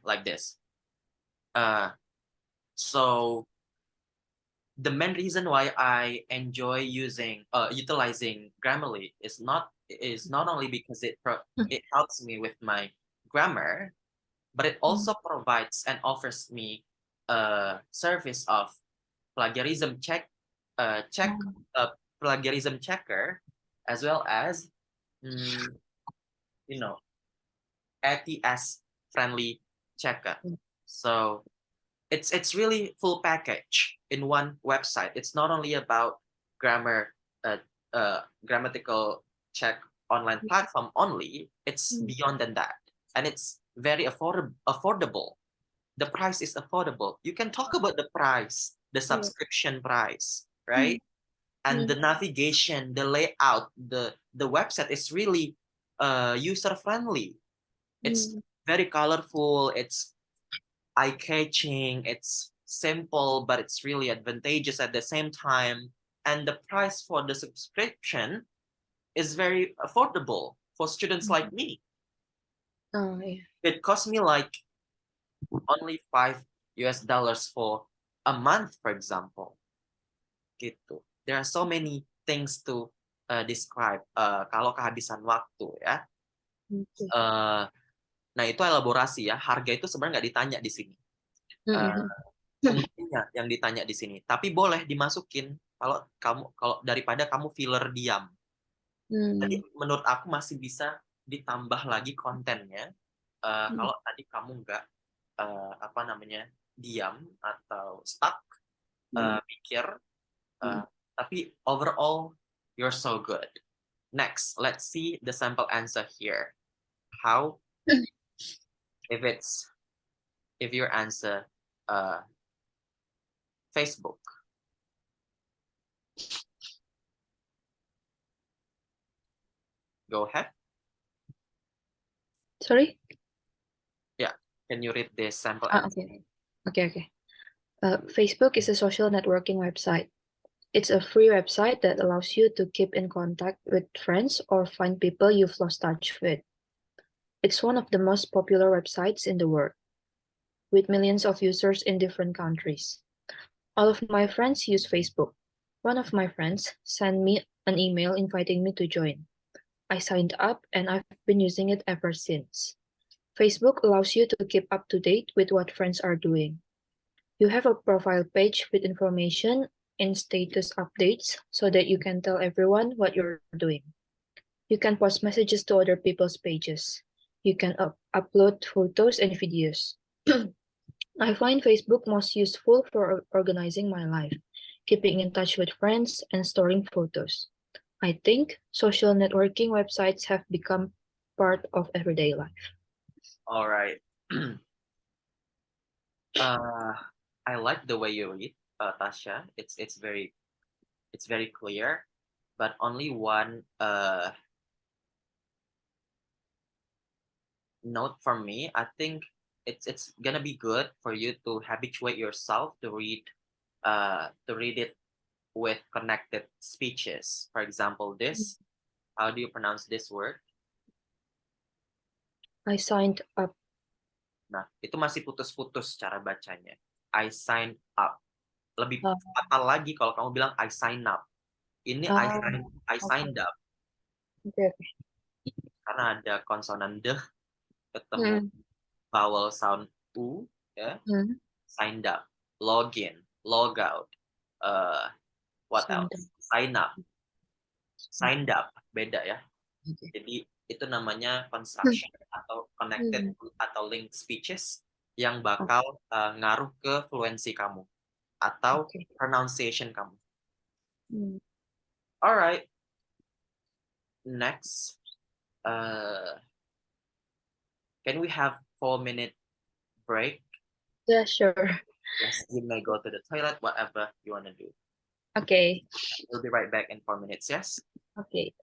like this. So the main reason why I enjoy utilizing Grammarly is not only because it helps me with my grammar, but it also provides and offers me a service of plagiarism plagiarism checker, as well as you know ATS friendly checker. So it's really full package in one website. It's not only about grammatical check online platform only. It's beyond than that, and it's very affordable. The price is affordable. You can talk about the price, the subscription price, right? And the navigation, the layout, the website is really user friendly. It's very colorful. It's eye-catching, it's simple, but it's really advantageous at the same time. And the price for the subscription is very affordable for students like me. Oh, yeah. It cost me like only $5 for a month, for example. Gitu. There are so many things to describe kalau kehabisan waktu ya. Nah, itu elaborasi ya. Harga itu sebenarnya nggak ditanya di sini. Fungsinya yang ditanya di sini. Tapi boleh dimasukin kalau daripada kamu filler diam. Jadi menurut aku masih bisa ditambah lagi kontennya. Kalau tadi kamu nggak diam atau stuck pikir. Tapi overall you're so good. Next, let's see the sample answer here. How if your answer Facebook. Go ahead. Sorry? Yeah. Can you read this sample answer? Okay. Facebook is a social networking website. It's a free website that allows you to keep in contact with friends or find people you've lost touch with. It's one of the most popular websites in the world, with millions of users in different countries. All of my friends use Facebook. One of my friends sent me an email inviting me to join. I signed up and I've been using it ever since. Facebook allows you to keep up to date with what friends are doing. You have a profile page with information and status updates so that you can tell everyone what you're doing. You can post messages to other people's pages. You can upload photos and videos. I find Facebook most useful for organizing my life, keeping in touch with friends, and storing photos. I think social networking websites have become part of everyday life. All right. I like the way you read, Tasha. It's very clear, but only one note from me. I think it's gonna be good for you to habituate yourself to read it with connected speeches. For example, this. How do you pronounce this word? I signed up. Nah, itu masih putus-putus cara bacanya. I signed up. Lebih fatal lagi kalau kamu bilang I sign up. Ini I signed up. Okay. Karena ada konsonan de ketemu vowel sound u ya. Signed up, login. log out. What Signed else? Sign up. Signed up. Beda ya. Okay. Jadi itu namanya construction atau connected atau link speeches yang bakal ngaruh ke fluency kamu atau Okay. pronunciation kamu. Mm. Alright. Next, can we have 4-minute break? Yeah, sure. Yes, you may go to the toilet, whatever you want to do. Okay. We'll be right back in 4 minutes, yes? Okay.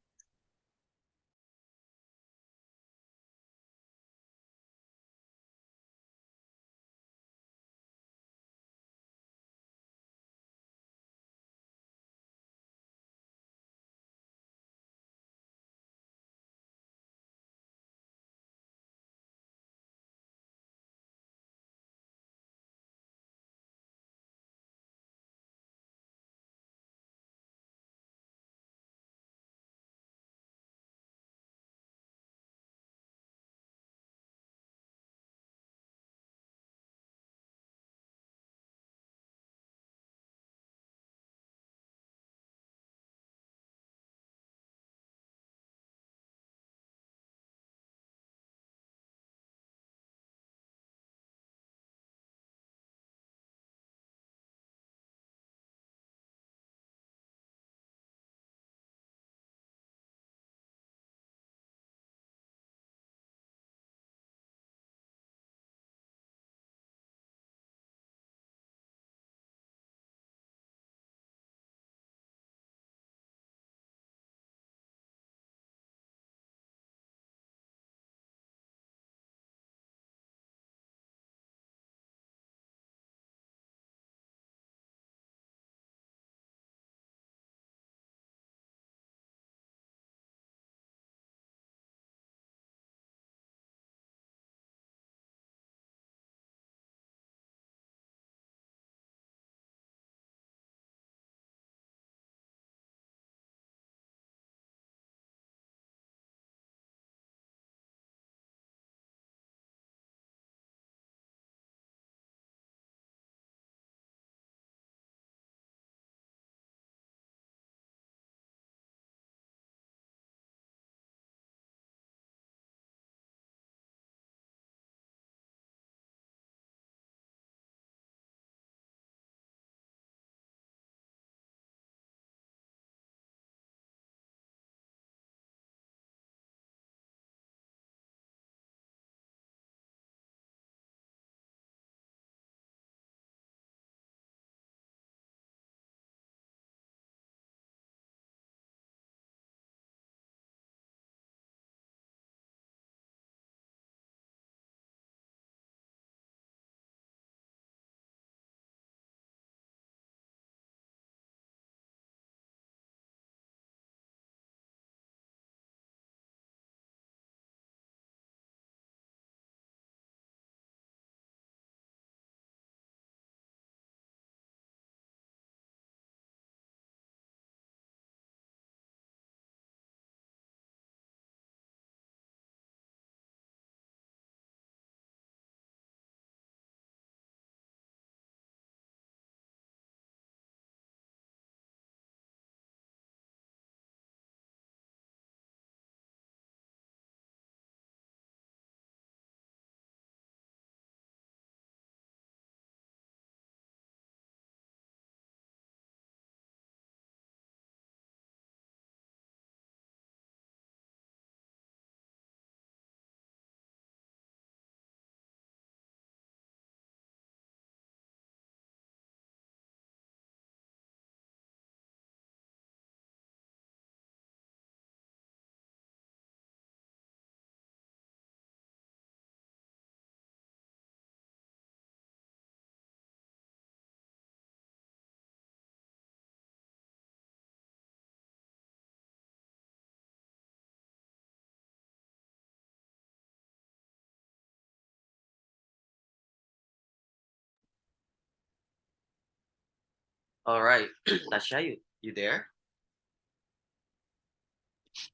All right, Tasha, you there?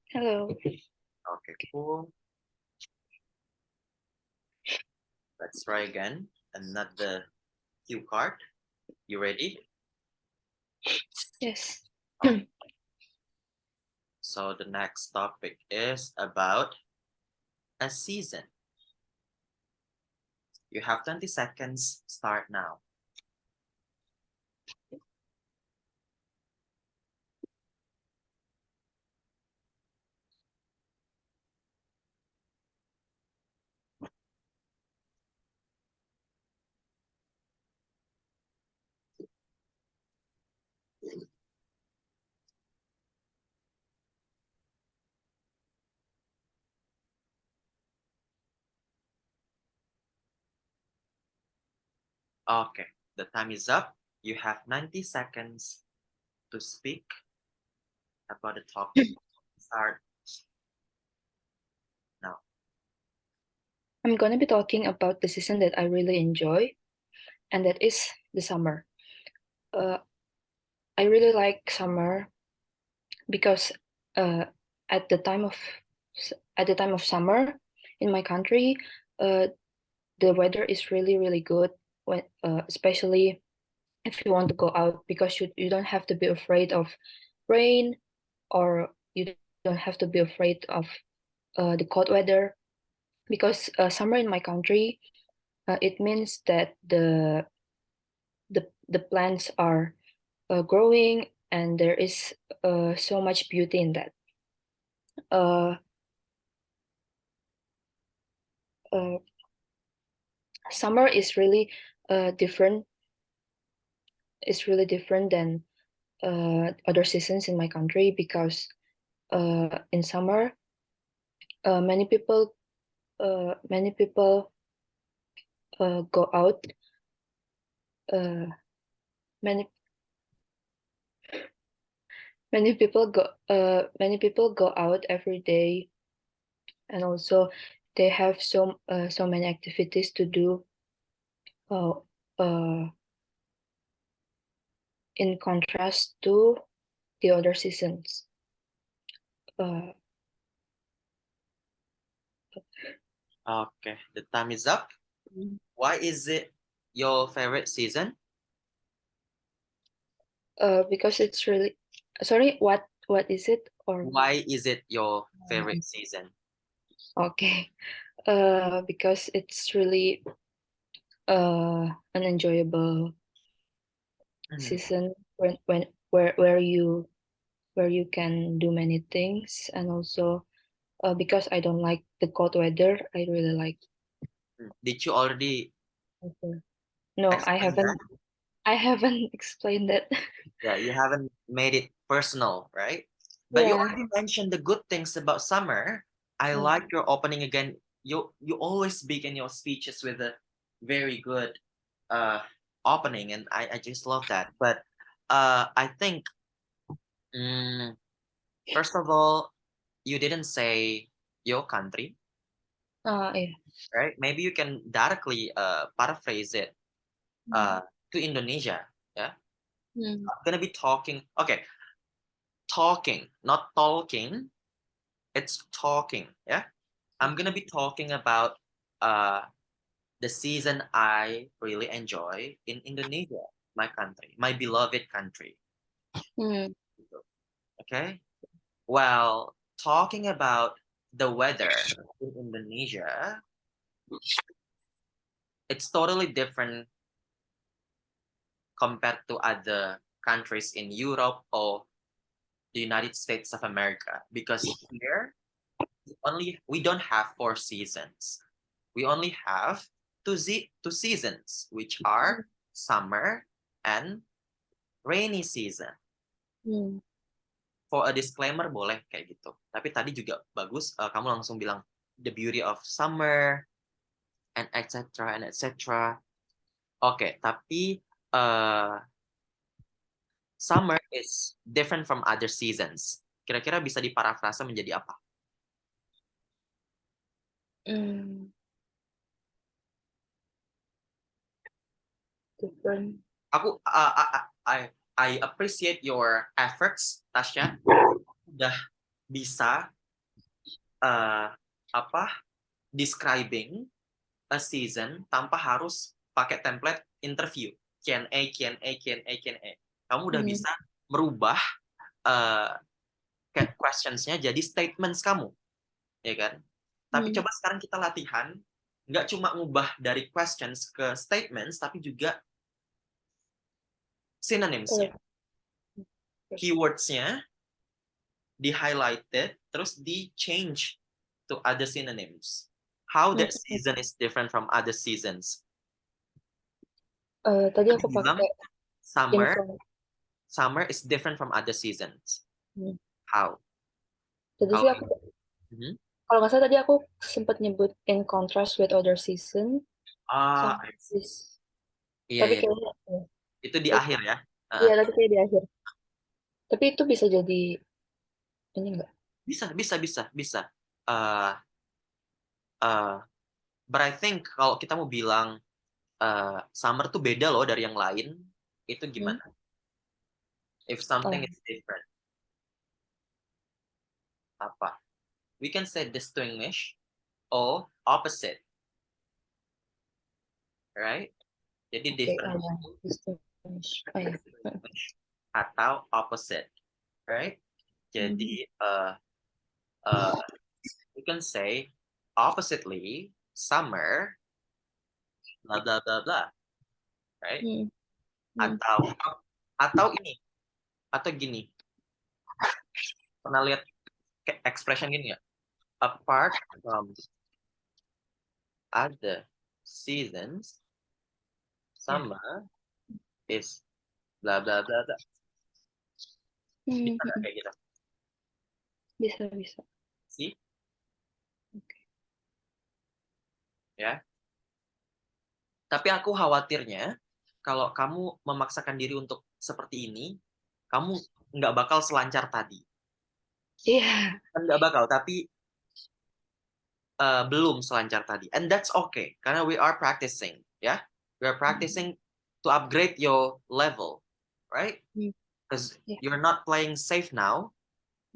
Hello. Okay, cool. Let's try again. Another cue card. You ready? Yes. So the next topic is about a season. You have 20 seconds. Start now. Okay, the time is up. You have 90 seconds to speak about the topic. Start now. I'm gonna be talking about the season that I really enjoy, and that is the summer. Uh, I really like summer because uh, at the time of at the time of summer in my country, uh, the weather is really good when especially if you want to go out because you don't have to be afraid of rain, or you don't have to be afraid of the cold weather, because summer in my country, it means that the plants are growing, and there is so much beauty in that. Uh, uh, Summer is really different. It's really different than other seasons in my country, because in summer, many people go out. Uh, many many people go out every day, and also they have so many activities to do. Uh, uh, in contrast to the other seasons. Uh, Okay, the time is up. Why is it your favorite season? because it's really, sorry, what is it? Or Why is it your favorite season? okay, because it's really an enjoyable season when where you can do many things, and also because I don't like the cold weather, I really like. Did you already Okay. No, explain that? I haven't explained that. Yeah, you haven't made it personal, right? But you Yeah. already mentioned the good things about summer. I like your opening again. You always begin your speeches with a very good uh opening, and I just love that. But I think mm, first of all, you didn't say your country, Yeah. right? Maybe you can directly paraphrase it to Indonesia. Yeah. Mm. I'm gonna be talking. Okay, talking, not talking. It's talking. Yeah. I'm gonna be talking about uh the season I really enjoy in Indonesia, my country, my beloved country. Mm. Okay. Well, talking about the weather in Indonesia, it's totally different compared to other countries in Europe or the United States of America, because here we don't have 4 seasons. We only have two seasons, which are summer and rainy season. Mm. For a disclaimer boleh kayak gitu. Tapi tadi juga bagus kamu langsung bilang the beauty of summer and etc. and etc. Oke, tapi uh, summer is different from other seasons. Kira-kira bisa diparafrasa menjadi apa? Mm. Different. Aku I appreciate your efforts, Tasya. Udah bisa apa describing a season tanpa harus pakai template interview. Q&A. Kamu udah bisa merubah kayak questions-nya jadi statements kamu, ya kan? Tapi coba sekarang kita latihan, nggak cuma ngubah dari questions ke statements, tapi juga synonyms-nya. Keywords-nya di-highlighted, terus di-change to other synonyms. How that season is different from other seasons. Tadi aku Bilang, pakai summer is different from other seasons. How? Tadi sih aku kalau nggak salah tadi aku sempat nyebut in contrast with other season. Tapi Iya. kayaknya Itu di akhir ya. Iya, tapi kayak di akhir. Tapi itu bisa jadi ini enggak? Bisa. But I think kalau kita mau bilang summer tuh beda loh dari yang lain, itu gimana? If something is different, apa? We can say distinguish or opposite, right? Jadi different Distinguish. Atau opposite, right? Jadi we can say oppositely summer blah blah blah blah, right? Atau gini, pernah lihat expression gini ya? Apart from other seasons, summer is blah blah blah blah. Bisa kayak gitu. Bisa. See? Ya. Tapi aku khawatirnya kalau kamu memaksakan diri untuk seperti ini, kamu nggak bakal selancar tadi. Iya. Nggak bakal, tapi belum selancar tadi. And that's okay, karena we are practicing, ya. We are practicing to upgrade your level, right? Because you're not playing safe now,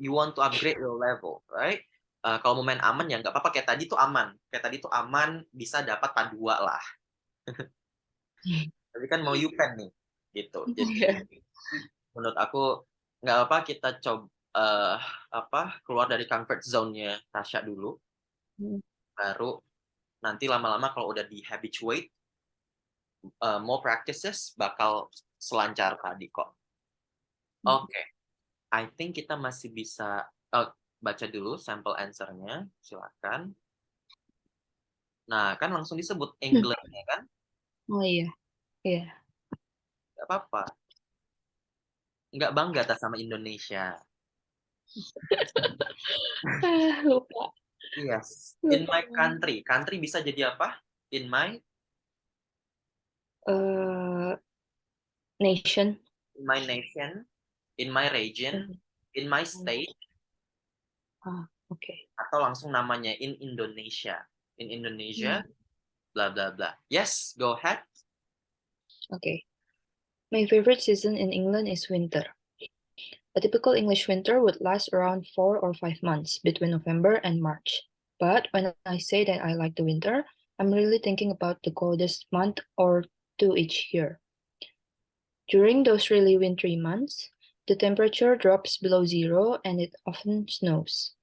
you want to upgrade your level, right? Kalau mau main aman ya nggak apa-apa, kayak tadi tuh aman, bisa dapat P2 lah. Tapi kan mau UPenn nih, gitu. Jadi menurut aku nggak apa kita coba keluar dari comfort zone-nya Tasya dulu, baru nanti lama-lama kalau udah di habituate, more practices bakal selancar tadi kok. Oke. I think kita masih bisa baca dulu sampel answer-nya, silakan. Nah, kan langsung disebut England-nya kan? Oh iya. Nggak apa-apa. Nggak bangga tak sama Indonesia. Lupa. Yes. In my country. Country bisa jadi apa? In my? Nation. In my nation. In my region. In my state. Okay. Atau langsung namanya in Indonesia. In Indonesia. Blah, blah, blah. Yes, go ahead. Okay. My favorite season in England is winter. A typical English winter would last around 4 or 5 months between November and March. But when I say that I like the winter, I'm really thinking about the coldest month or two each year. During those really wintry months, the temperature drops below zero and it often snows.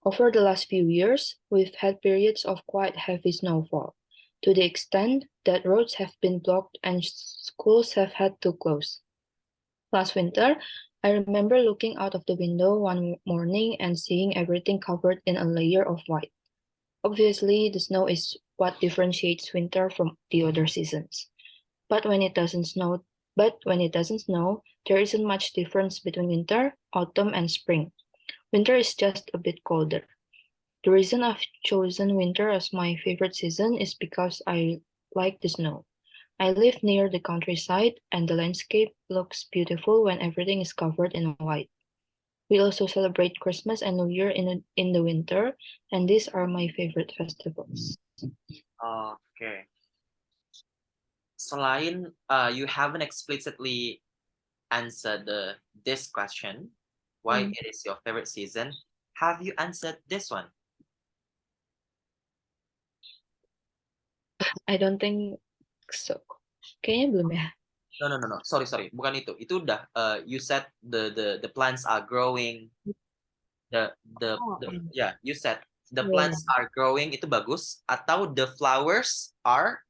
Over the last few years, we've had periods of quite heavy snowfall, to the extent that roads have been blocked and schools have had to close. Last winter, I remember looking out of the window one morning and seeing everything covered in a layer of white. Obviously, the snow is what differentiates winter from the other seasons. But when it doesn't snow, there isn't much difference between winter, autumn, and spring. Winter is just a bit colder. The reason I've chosen winter as my favorite season is because I like the snow. I live near the countryside, and the landscape looks beautiful when everything is covered in white. We also celebrate Christmas and New Year in the winter, and these are my favorite festivals. Okay. Selain you haven't explicitly answered this question, why it is your favorite season, have you answered this one? I don't think so. Kayaknya belum ya. No. Sorry. Bukan itu. Itu udah. You said the plants are growing. Yeah. You said the plants are growing. Itu bagus. Atau the flowers are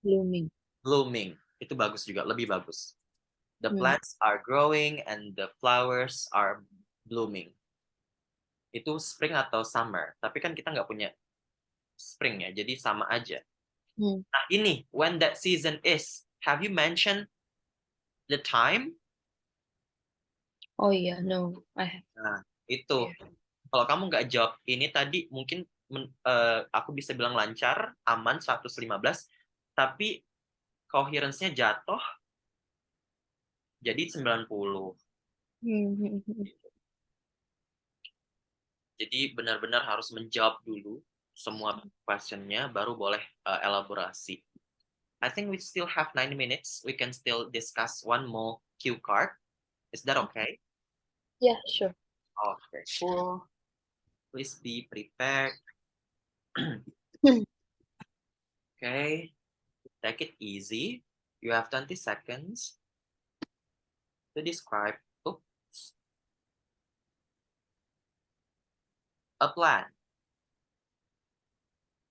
blooming. blooming. Itu bagus juga. Lebih bagus. The plants are growing and the flowers are blooming. Itu spring atau summer. Tapi kan kita nggak punya spring ya. Jadi sama aja. Nah ini, when that season is. Have you mentioned the time? Oh iya, no, I have. Nah, itu. Kalau kamu nggak jawab ini tadi, mungkin aku bisa bilang lancar, aman 115, tapi coherence-nya jatuh jadi 90. Jadi benar-benar harus menjawab dulu semua question-nya, baru boleh elaborasi. I think we still have 9 minutes. We can still discuss one more cue card. Is that okay? Yeah, sure. Okay, cool. Please be prepared. Okay, take it easy. You have 20 seconds to describe a plan.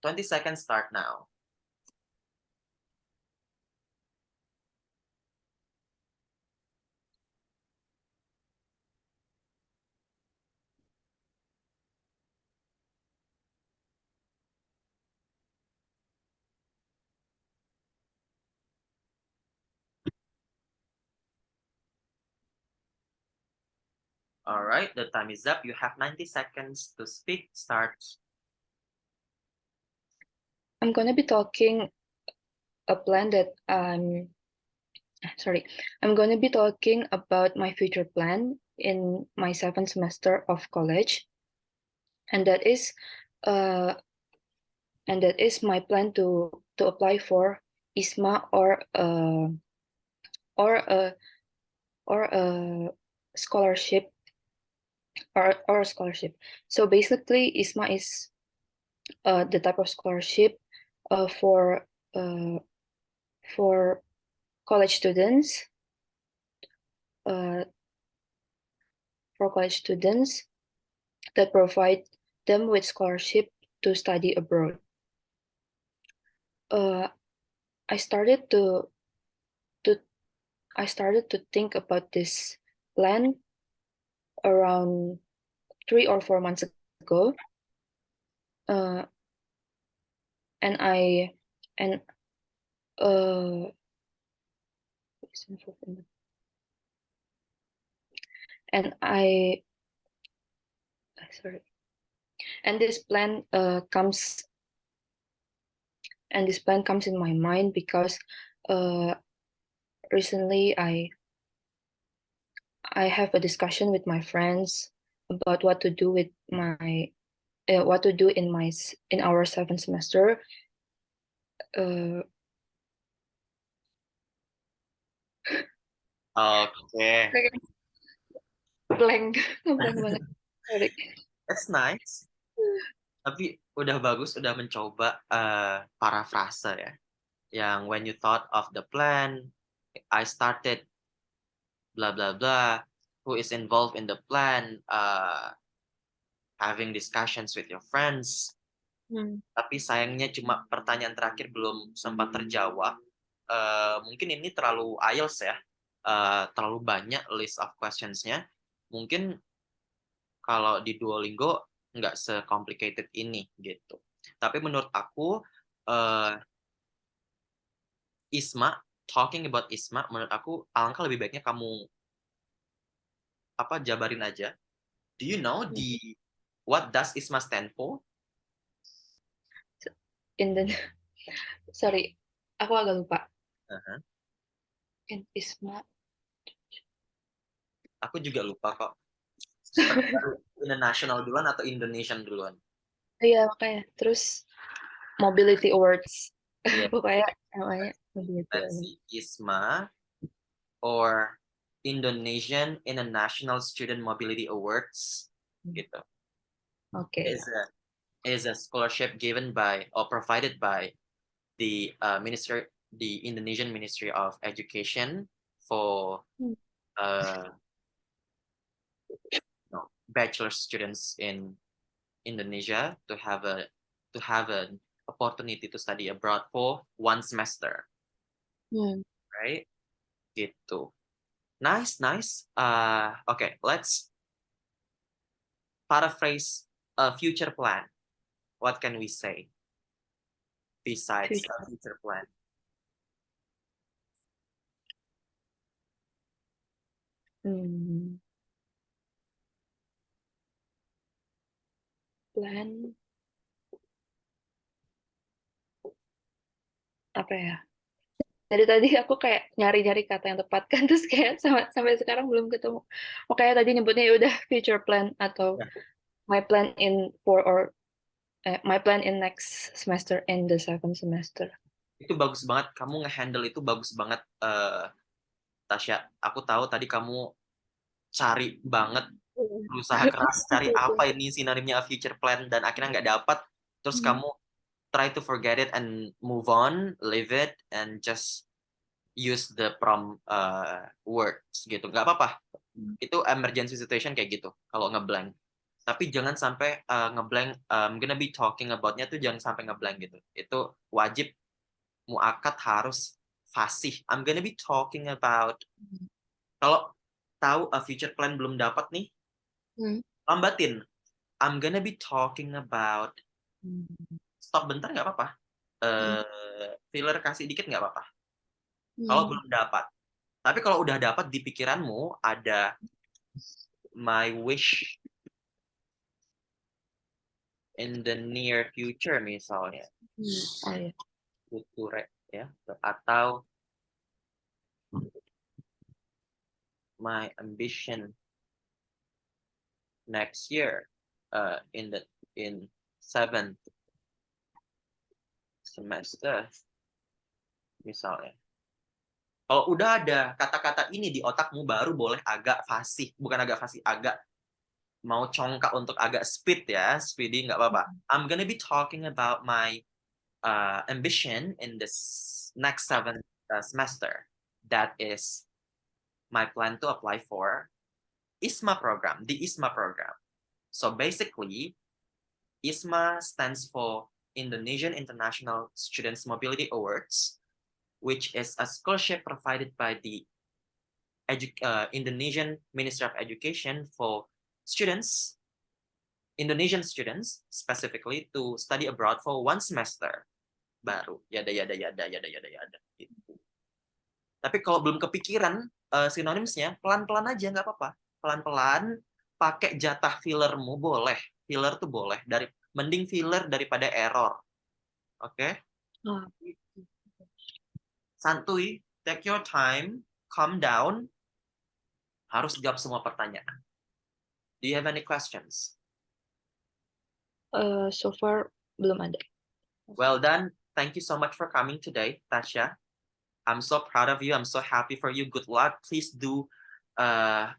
20 seconds start now. All right, the time is up. You have 90 seconds to speak. Start. I'm gonna be talking a plan that I'm gonna be talking about my future plan in my 7th semester of college, and that is my plan to apply for ISMA or a scholarship or a scholarship. So basically, ISMA is the type of scholarship for college students. That provide them with scholarship to study abroad. I started to think about this plan around 3 or 4 months ago, and I and this plan comes in my mind because recently I have a discussion with my friends about what to do with my in our 7th semester. Okay. Blank banget. Sorry. That's nice. Tapi udah bagus, udah mencoba parafrase ya. Yang when you thought of the plan, I started blah blah blah. Who is involved in the plan? Having discussions with your friends. Tapi sayangnya cuma pertanyaan terakhir belum sempat terjawab. Mungkin ini terlalu IELTS ya. Terlalu banyak list of questions-nya. Mungkin kalau di Duolingo nggak se-complicated ini gitu. Tapi menurut aku ISMA, talking about ISMA, menurut aku alangkah lebih baiknya kamu jabarin aja. Do you know what does ISMA stand for? Sorry, aku agak lupa. ISMA. Aku juga lupa kok. International duluan atau Indonesian duluan? Iya, makanya. Terus Mobility Awards. Yeah. Pokoknya namanya ISMA or Indonesian International Student Mobility Awards gitu. Okay. Is a scholarship given by or provided by the Indonesian Ministry of Education for Hmm. bachelor students in Indonesia to have an opportunity to study abroad for 1 semester, right? Gitu. Nice. Okay, let's paraphrase a future plan. What can we say besides a future plan? Plan apa ya? Tadi aku kayak nyari-nyari kata yang tepat kan, terus kayak sampai sekarang belum ketemu. Makanya tadi nyebutnya ya udah future plan atau Ya. my plan in next semester and the second semester. Itu bagus banget, kamu ngehandle itu bagus banget, Tasya. Aku tahu tadi kamu cari banget, berusaha keras cari apa ini sinonimnya a future plan dan akhirnya nggak dapat. Terus kamu try to forget it and move on, leave it, and just use the prompt words gitu. Nggak apa-apa. Itu emergency situation kayak gitu kalau ngeblank. Tapi jangan sampai ngeblank. I'm gonna be talking about-nya tuh jangan sampai ngeblank gitu. Itu wajib muakat harus fasih. I'm gonna be talking about. Kalau tahu a future plan belum dapat nih, lambatin. I'm gonna be talking about. Stop bentar nggak apa-apa. Filler kasih dikit nggak apa-apa. Kalau belum dapat. Tapi kalau udah dapat di pikiranmu ada my wish in the near future misalnya. Future ya, atau my ambition next year in 7th semester misalnya. Kalau udah ada kata-kata ini di otakmu baru boleh agak fasih, bukan agak fasih, agak mau congkak untuk agak speedy nggak apa-apa. I'm gonna be talking about my ambition in this next 7th semester. That is my plan to apply for ISMA program, the ISMA program. So basically, ISMA stands for Indonesian International Students Mobility Awards, which is a scholarship provided by the Indonesian Ministry of Education for students, Indonesian students specifically, to study abroad for 1 semester. Baru, yada. Gitu. Tapi kalau belum kepikiran sinonimnya, pelan-pelan aja nggak apa-apa. Pelan-pelan, pakai jatah fillermu boleh. Filler tuh boleh. Mending filler daripada error. Oke? Santuy, take your time, calm down. Harus jawab semua pertanyaan. Do you have any questions? So far belum ada. Well done. Thank you so much for coming today, Tasya. I'm so proud of you. I'm so happy for you. Good luck. Please do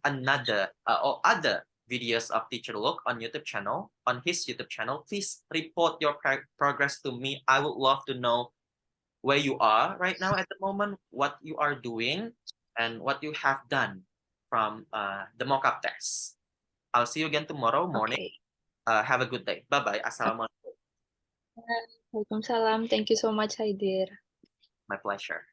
another or other videos of Teacher Look on YouTube channel, on his YouTube channel. Please report your progress to me. I would love to know where you are right now at the moment, what you are doing, and what you have done from the mock-up test. I'll see you again tomorrow morning. Okay. Have a good day. Bye-bye. Assalamualaikum. Waalaikumsalam. Thank you so much, Haidir. My pleasure.